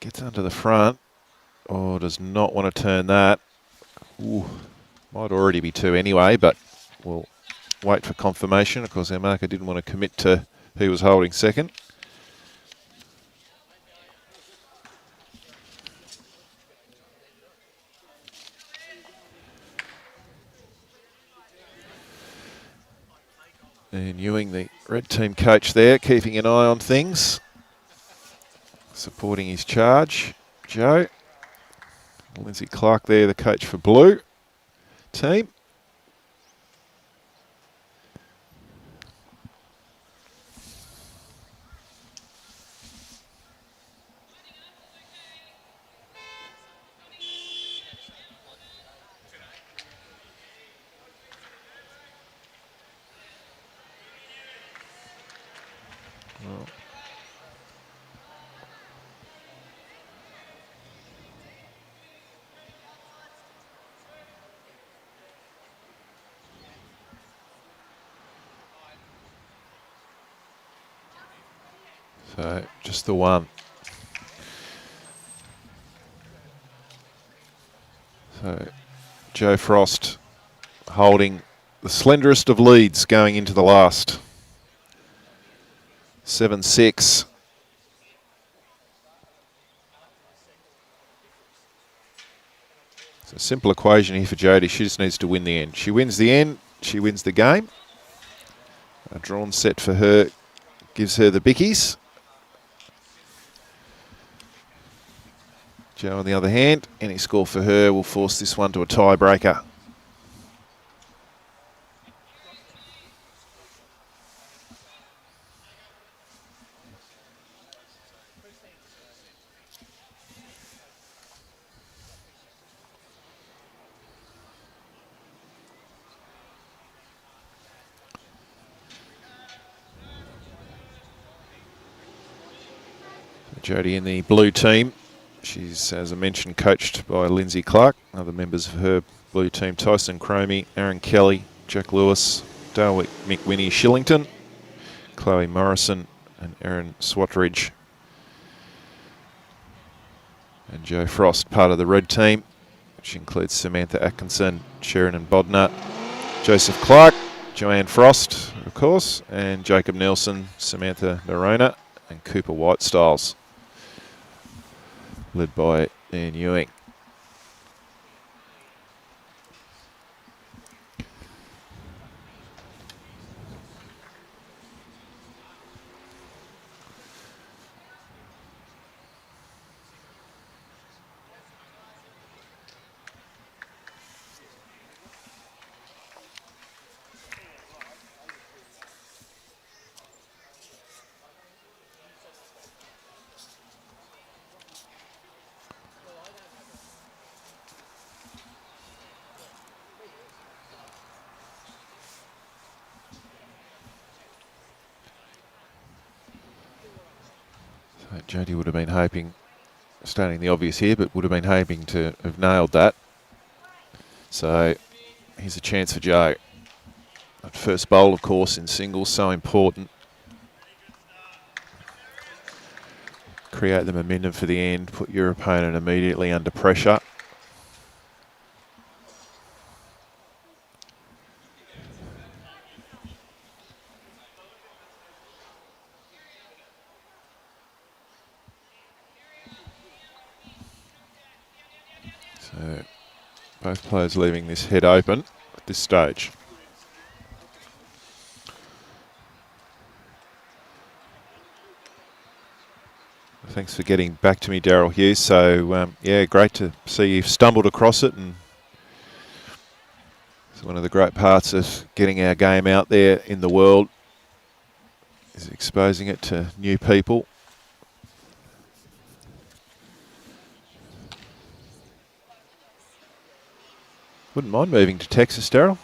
Gets under the front. Oh, does not want to turn that. Ooh, might already be 2 anyway, but we'll wait for confirmation. Of course, our marker didn't want to commit to who was holding second. And Ewing, the red team coach there, keeping an eye on things. Supporting his charge, Jo. Lindsay Clark there, the coach for blue team. Well, So just the one. So Joe Frost holding the slenderest of leads going into the last. 7-6. It's a simple equation here for Jodie. She just needs to win the end. She wins the end, she wins the game. A drawn set for her gives her the bickies. Joe, on the other hand, any score for her will force this one to a tiebreaker. Jodie in the blue team. She's, as I mentioned, coached by Lindsay Clark. Other members of her blue team, Tyson Cromie, Aaron Kelly, Jack Lewis, Dale McWhinney Shillington, Chloe Morrison and Erin Swatridge. And Joe Frost, part of the red team, which includes Samantha Atkinson, Sheridan Bodnar, Joseph Clark, Joanne Frost, of course, and Jacob Nelson, Samantha Nerona and Cooper Whitestyles, led by Ian Ewing. Jodie would have been hoping, stating the obvious here, but would have been hoping to have nailed that. So here's a chance for Joe. That first bowl, of course, in singles, so important. Create the momentum for the end, put your opponent immediately under pressure. So both players leaving this head open at this stage. Thanks for getting back to me, Daryl Hughes. So, yeah, great to see you've stumbled across it, and it's one of the great parts of getting our game out there in the world is exposing it to new people. Wouldn't mind moving to Texas, Daryl.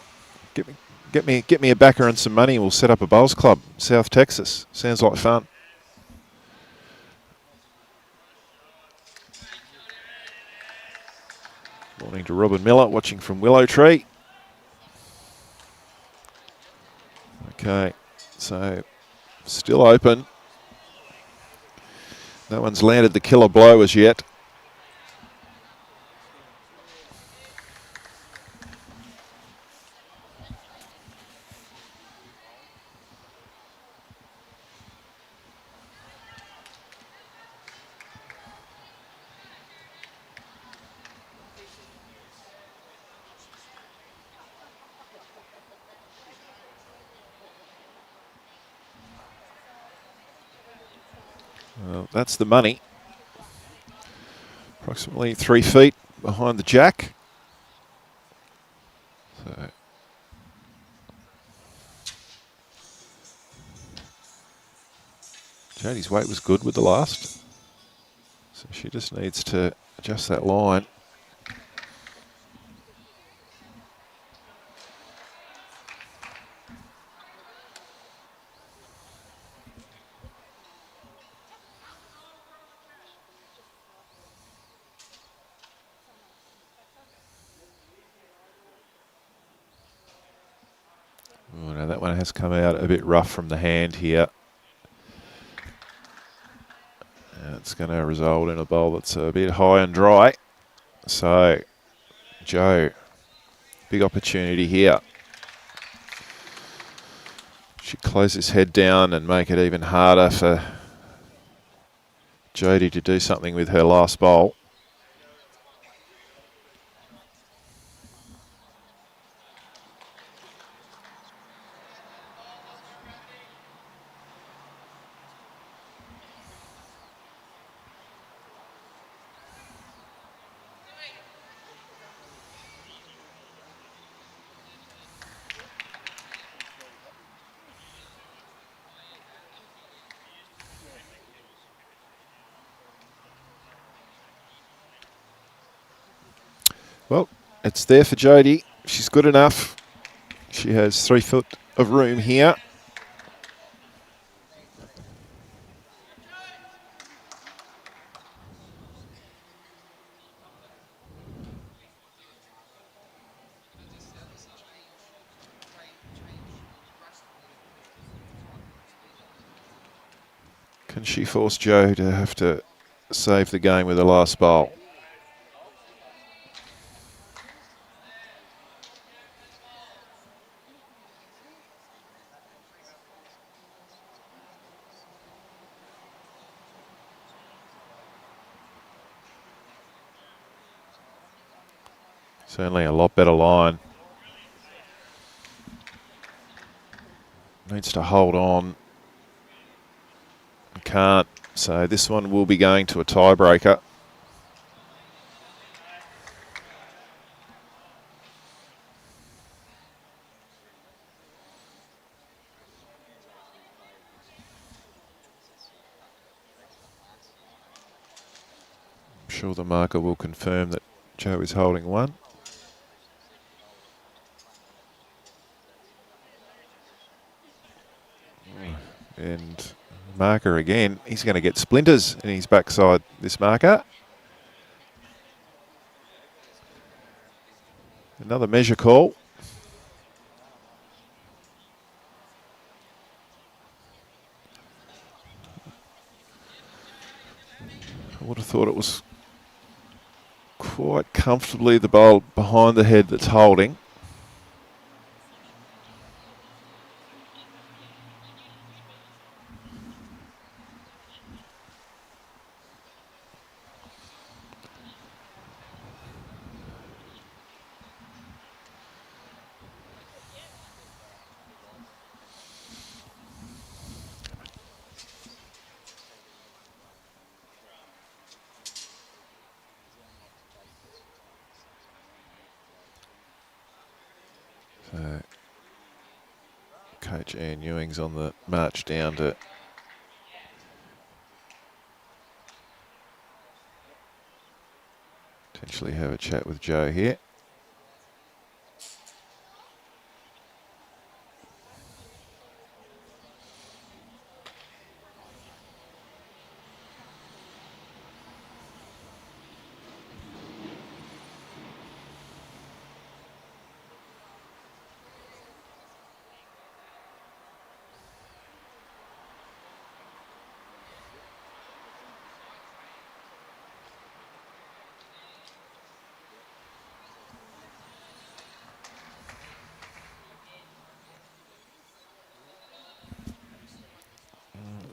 Get me a backer and some money, and we'll set up a bowls club, South Texas. Sounds like fun. Morning to Robin Miller, watching from Willow Tree. Okay, so still open. No one's landed the killer blow as yet. Well, that's the money. Approximately 3 feet behind the jack. So Jodie's weight was good with the last. So she just needs to adjust that line. Oh, no, that one has come out a bit rough from the hand here. It's going to result in a bowl that's a bit high and dry. So, Jo, big opportunity here. Should close his head down and make it even harder for Jodie to do something with her last bowl. Well, it's there for Jodie. She's good enough. She has 3 foot of room here. Can she force Jo to have to save the game with the last bowl? Certainly a lot better line. Needs to hold on. Can't. So this one will be going to a tiebreaker. I'm sure the marker will confirm that Jo is holding one. And marker again, he's going to get splinters in his backside, this marker. Another measure call. I would have thought it was quite comfortably the bowl behind the head that's holding. So, Coach Anne Ewing's on the march down to potentially have a chat with Jo here.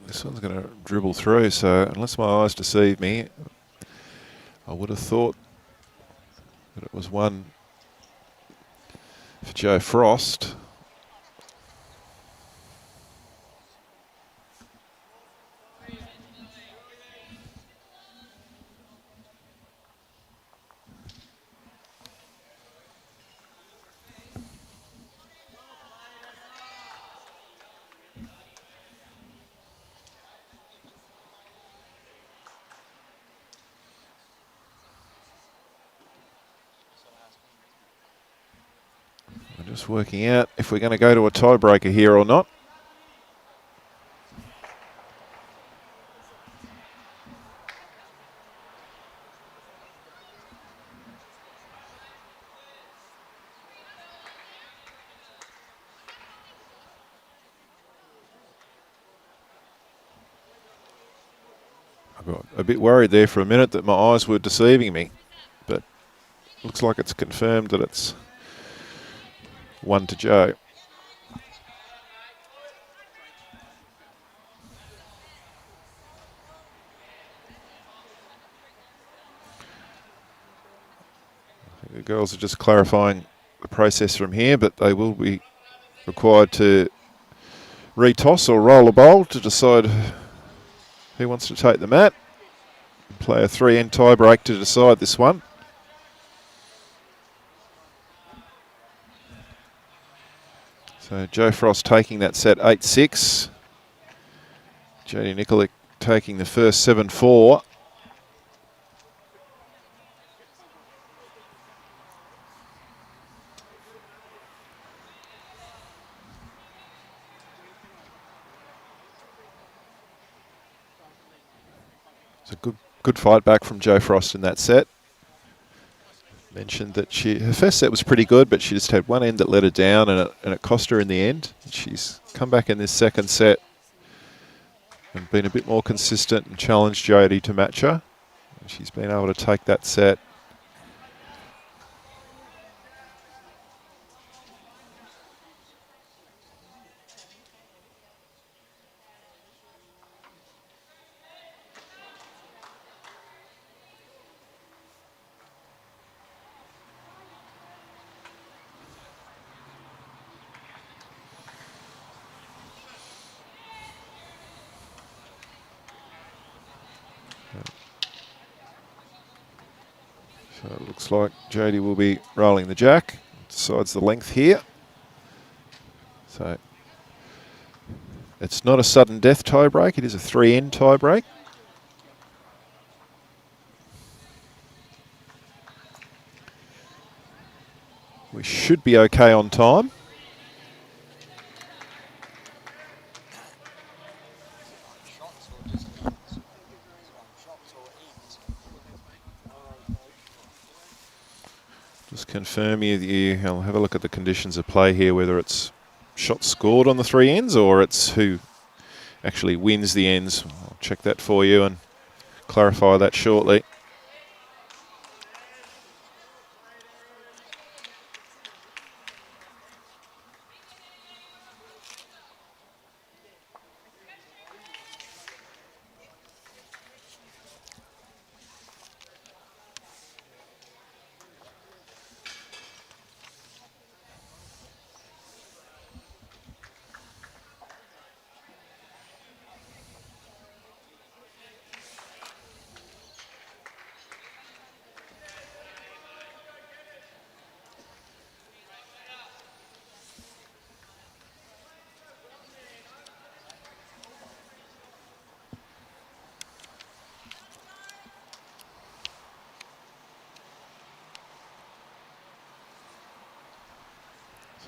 This one's going to dribble through, so unless my eyes deceive me, I would have thought that it was one for Jo Frost. I'm just working out if we're going to go to a tiebreaker here or not. I got a bit worried there for a minute that my eyes were deceiving me, but looks like it's confirmed that it's 1 to Joe. I think the girls are just clarifying the process from here, but they will be required to retoss or roll a bowl to decide who wants to take the mat. Play a 3-end tie break to decide this one. So Joe Frost taking that set 8-6. Jodie Nikolic taking the first 7-4. It's a good fight back from Joe Frost in that set. Mentioned that her first set was pretty good, but she just had one end that let her down, and it cost her in the end. She's come back in this second set and been a bit more consistent and challenged Jodie to match her. And she's been able to take that set. So it looks like Jodie will be rolling the jack, decides the length here. So it's not a sudden death tie break, it is a 3-end tie break. We should be okay on time. Just confirm I'll have a look at the conditions of play here, whether it's shots scored on the 3 ends or it's who actually wins the ends. I'll check that for you and clarify that shortly.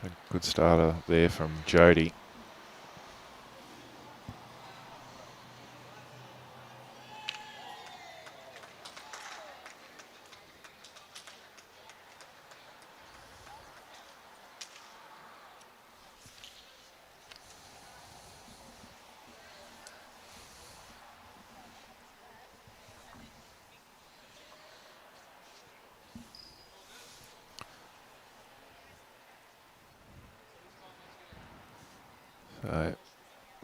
So good starter there from Jodie. So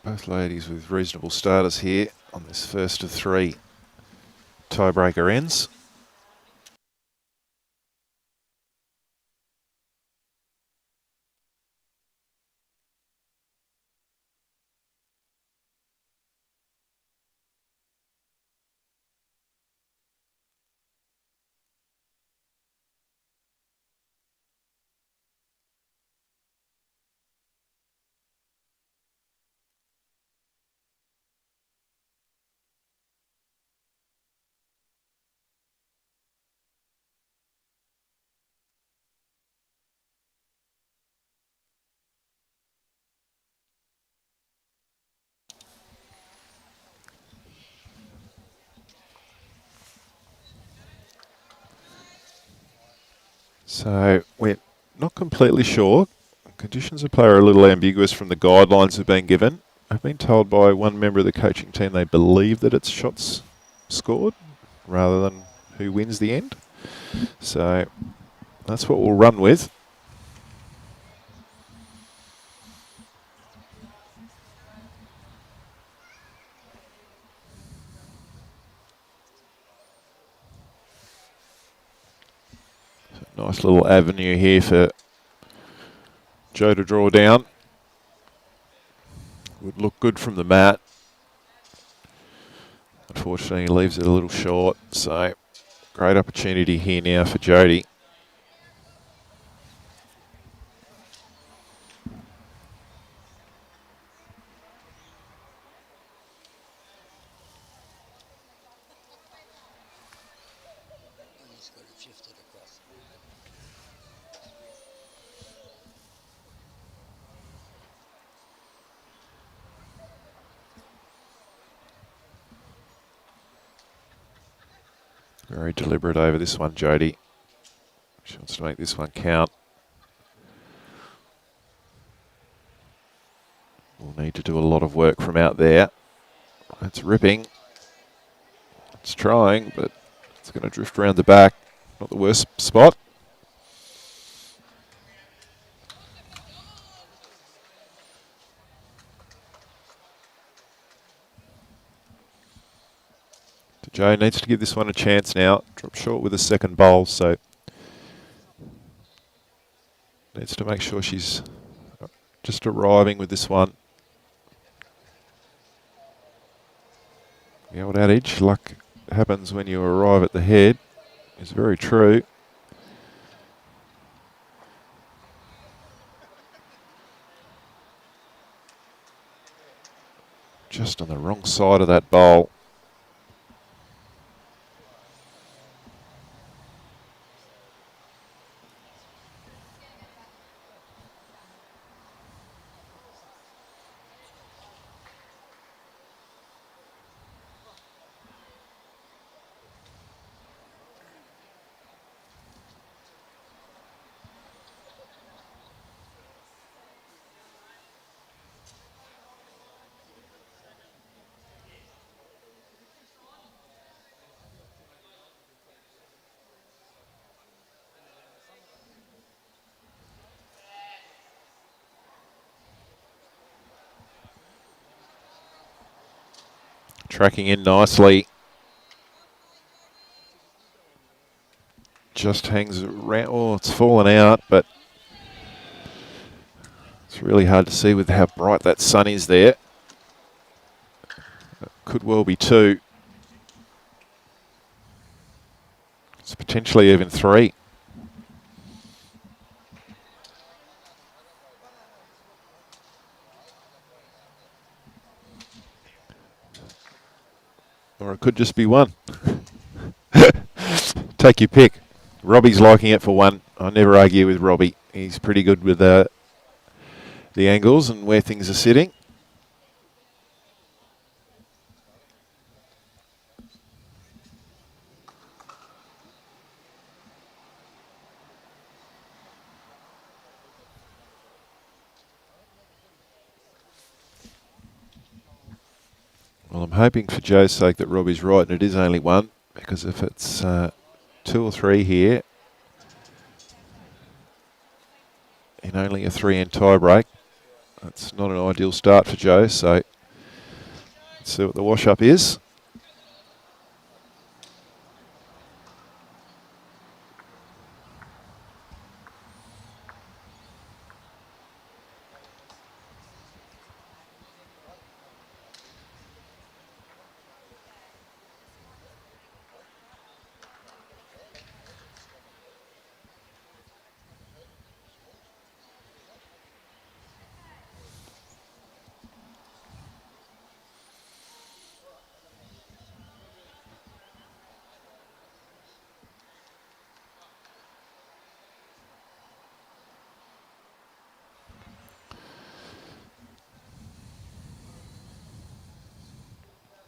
both ladies with reasonable starters here on this first of 3 tiebreaker ends. So we're not completely sure. Conditions of play are a little ambiguous from the guidelines that have been given. I've been told by one member of the coaching team they believe that it's shots scored rather than who wins the end. So that's what we'll run with. So nice little avenue here for Joe to draw down. Would look good from the mat. Unfortunately, he leaves it a little short. So great opportunity here now for Jodie. Very deliberate over this one, Jodie. She wants to make this one count. We'll need to do a lot of work from out there. It's ripping. It's trying, but it's going to drift around the back. Not the worst spot. Joe needs to give this one a chance now. Drop short with a second bowl, so needs to make sure she's just arriving with this one. The old adage, luck happens when you arrive at the head, is very true. Just on the wrong side of that bowl. Tracking in nicely. Just hangs around. Oh, it's fallen out, but it's really hard to see with how bright that sun is there. It could well be 2. It's potentially even 3. Or it could just be 1. Take your pick. Robbie's liking it for 1. I never argue with Robbie. He's pretty good with the angles and where things are sitting. Well, I'm hoping for Joe's sake that Robbie's right and it is only 1, because if it's 2 or 3 here, in only a 3-end tie break, that's not an ideal start for Joe, so let's see what the wash-up is.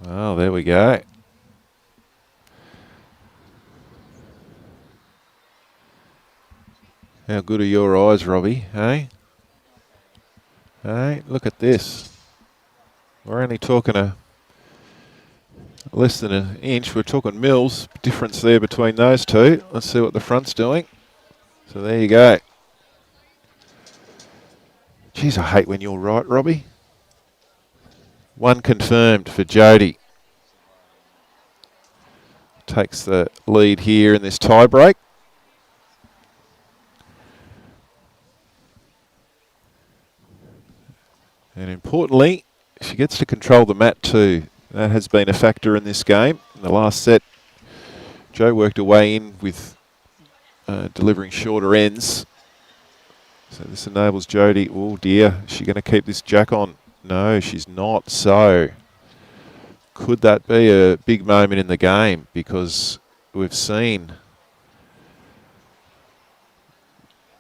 Well, there we go. How good are your eyes, Robbie? Hey? Hey, look at this. We're only talking less than an inch. We're talking mils. Difference there between those two. Let's see what the front's doing. So there you go. Geez, I hate when you're right, Robbie. 1 confirmed for Jodie. Takes the lead here in this tie break. And importantly, she gets to control the mat too. That has been a factor in this game. In the last set, Jo worked her way in with delivering shorter ends. So this enables Jodie. Oh dear, is she going to keep this jack on? No, she's not. So could that be a big moment in the game? Because we've seen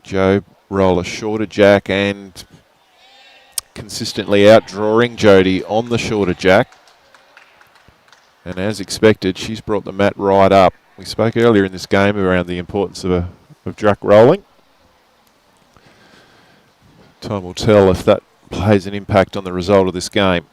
Jo roll a shorter jack and consistently outdrawing Jodie on the shorter jack. And as expected, she's brought the mat right up. We spoke earlier in this game around the importance of jack rolling. Time will tell if that plays an impact on the result of this game.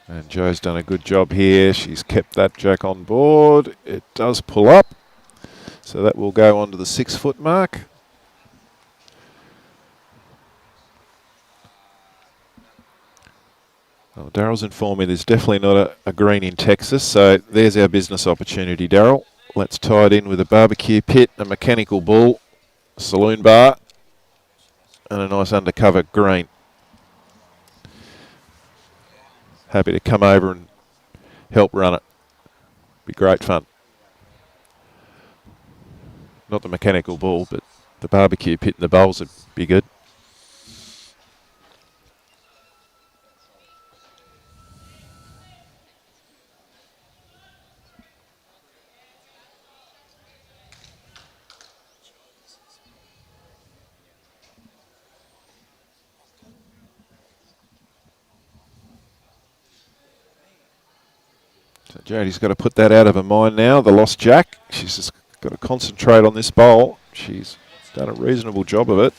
And Jo's done a good job here. She's kept that jack on board. It does pull up. So that will go on to the 6 foot mark. Well, Daryl's informed me there's definitely not a green in Texas. So there's our business opportunity, Daryl. Let's tie it in with a barbecue pit, a mechanical bull, a saloon bar, and a nice undercover green. Happy to come over and help run it. Be great fun. Not the mechanical bull, but the barbecue pit and the bowls would be good. So Jodie's got to put that out of her mind now, the lost jack. She's just got to concentrate on this bowl. She's done a reasonable job of it.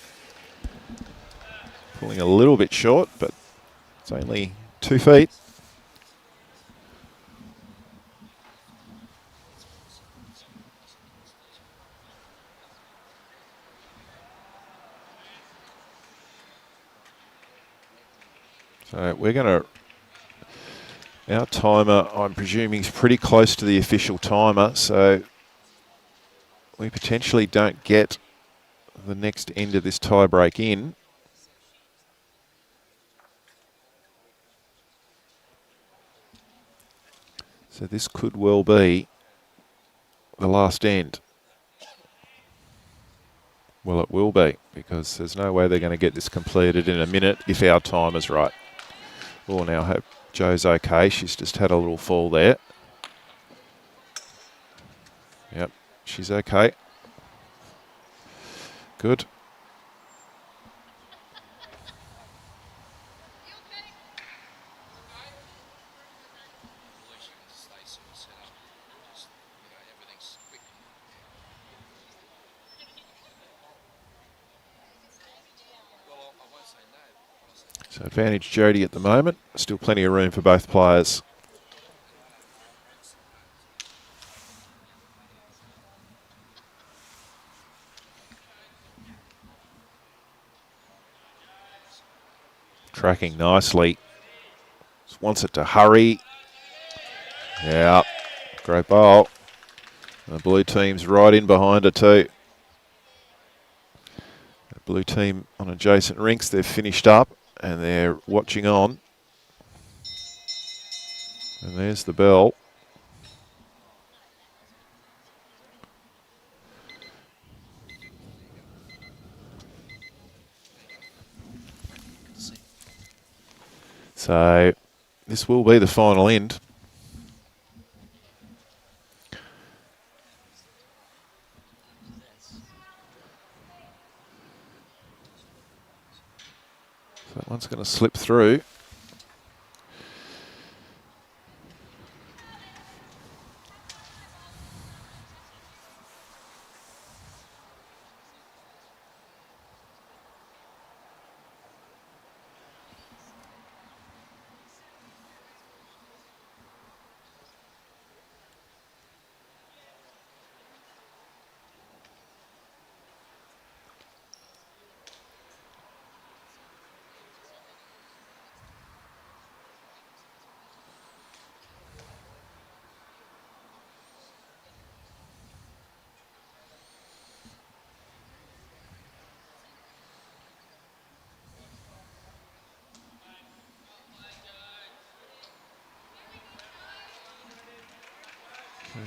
Pulling a little bit short, but it's only 2 feet. So we're going to... Our timer, I'm presuming, is pretty close to the official timer, so we potentially don't get the next end of this tie break in. So this could well be the last end. Well, it will be, because there's no way they're going to get this completed in a minute if our timer's right. We'll now hope Jo's okay. She's just had a little fall there. Yep, she's okay. Good. So advantage Jodie at the moment. Still plenty of room for both players. Tracking nicely. Just wants it to hurry. Yeah, great bowl. The blue team's right in behind her too. The blue team on adjacent rinks, they've finished up and they're watching on. And there's the bell. So this will be the final end. So that one's going to slip through.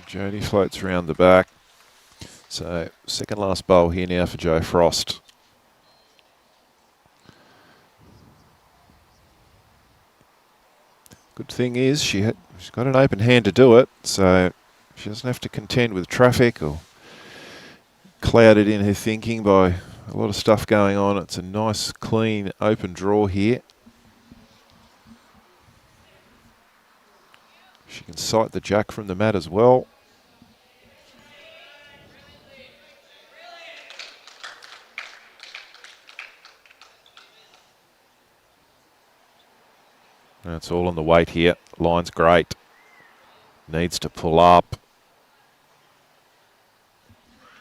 Jodie floats around the back. So second last bowl here now for Jo Frost. Good thing is she's got an open hand to do it, so she doesn't have to contend with traffic or clouded in her thinking by a lot of stuff going on. It's a nice, clean, open draw here. She can sight the jack from the mat as well. That's all on the weight here. Line's great. Needs to pull up.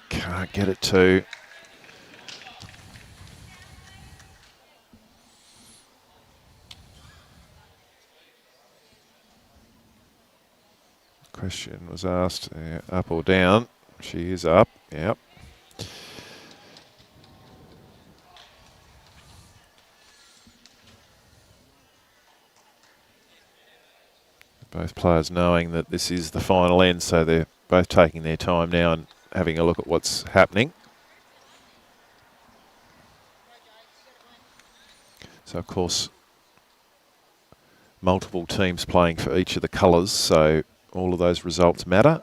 Can't get it to. Question was asked, up or down. She is up, yep. Both players knowing that this is the final end, so they're both taking their time now and having a look at what's happening. So, of course, multiple teams playing for each of the colours, so all of those results matter.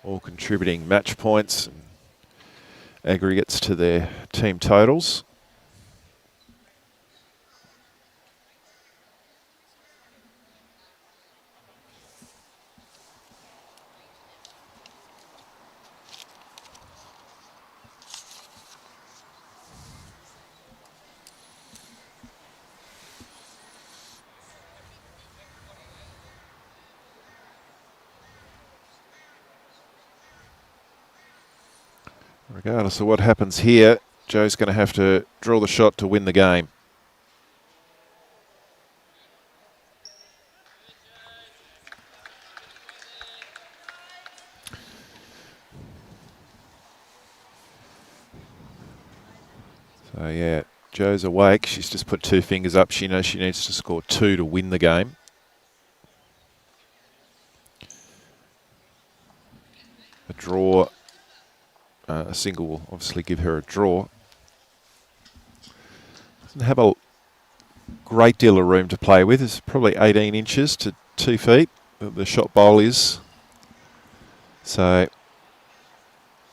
All contributing match points and aggregates to their team totals. Regardless of what happens here, Jo's going to have to draw the shot to win the game. So yeah, Jo's awake. She's just put two fingers up. She knows she needs to score 2 to win the game. A draw. A single will obviously give her a draw. Doesn't have a great deal of room to play with. It's probably 18 inches to 2 feet that the shot bowl is. So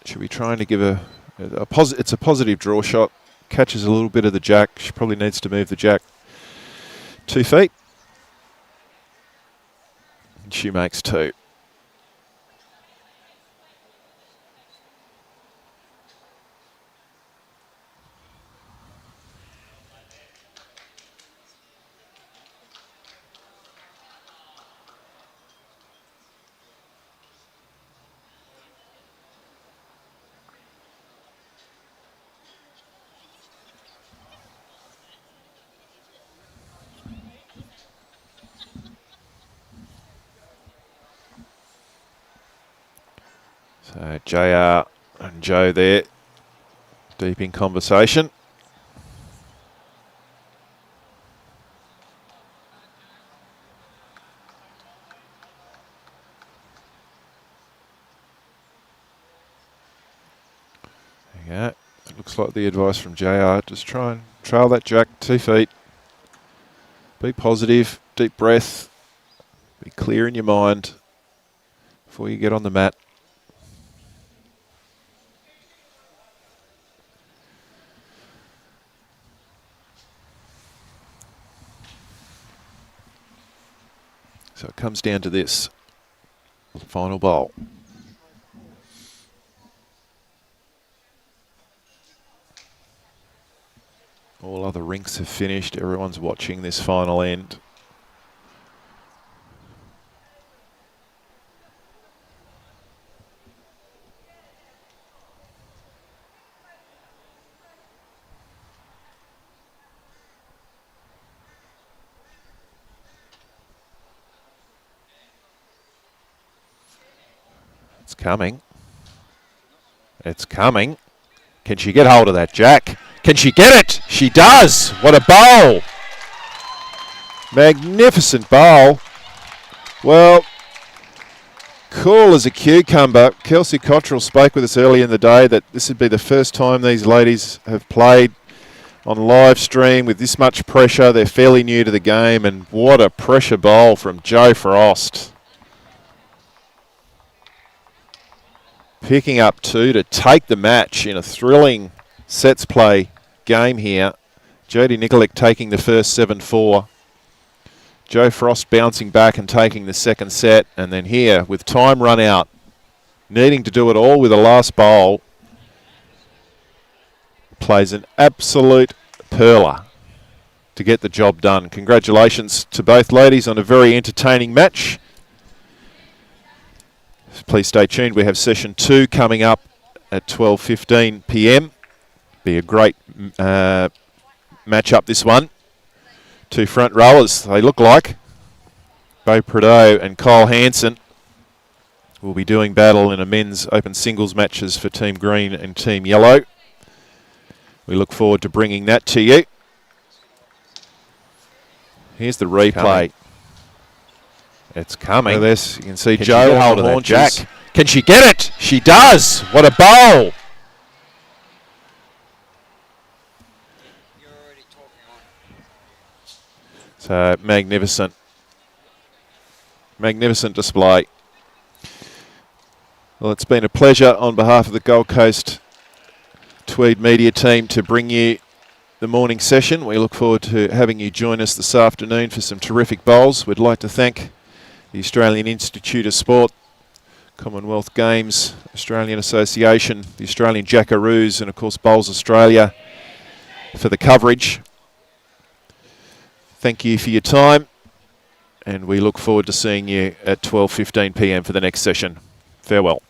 she'll be trying to give it's a positive draw shot. Catches a little bit of the jack. She probably needs to move the jack 2 feet. And she makes 2. So JR and Jo there, deep in conversation. There you go. It looks like the advice from JR. Just try and trail that jack 2 feet. Be positive, deep breath. Be clear in your mind before you get on the mat. So it comes down to this final bowl. All other rinks have finished. Everyone's watching this final end. It's coming. It's coming. Can she get hold of that jack? Can she get it? She does. What a bowl. Magnificent bowl. Well, cool as a cucumber. Kelsey Cottrell spoke with us earlier in the day that this would be the first time these ladies have played on live stream with this much pressure. They're fairly new to the game, and what a pressure bowl from Jo Frost. Picking up 2 to take the match in a thrilling sets play game here. Jodie Nikolic taking the first 7-4. Jo Frost bouncing back and taking the second set. And then here, with time run out, needing to do it all with the last bowl, plays an absolute perler to get the job done. Congratulations to both ladies on a very entertaining match. Please stay tuned. We have session 2 coming up at 12:15 p.m. Be a great match-up, this one. 2 front rowers, they look like. Beau Prideaux and Kyle Hansen will be doing battle in a men's open singles matches for Team Green and Team Yellow. We look forward to bringing that to you. Here's the replay. It's coming. Look at this. You can see Jo hold of that jack. Can she get it? She does. What a bowl. So magnificent. Magnificent display. Well, it's been a pleasure on behalf of the Gold Coast Tweed Media team to bring you the morning session. We look forward to having you join us this afternoon for some terrific bowls. We'd like to thank the Australian Institute of Sport, Commonwealth Games, Australian Association, the Australian Jackaroos, and of course Bowls Australia for the coverage. Thank you for your time, and we look forward to seeing you at 12:15 p.m. for the next session. Farewell.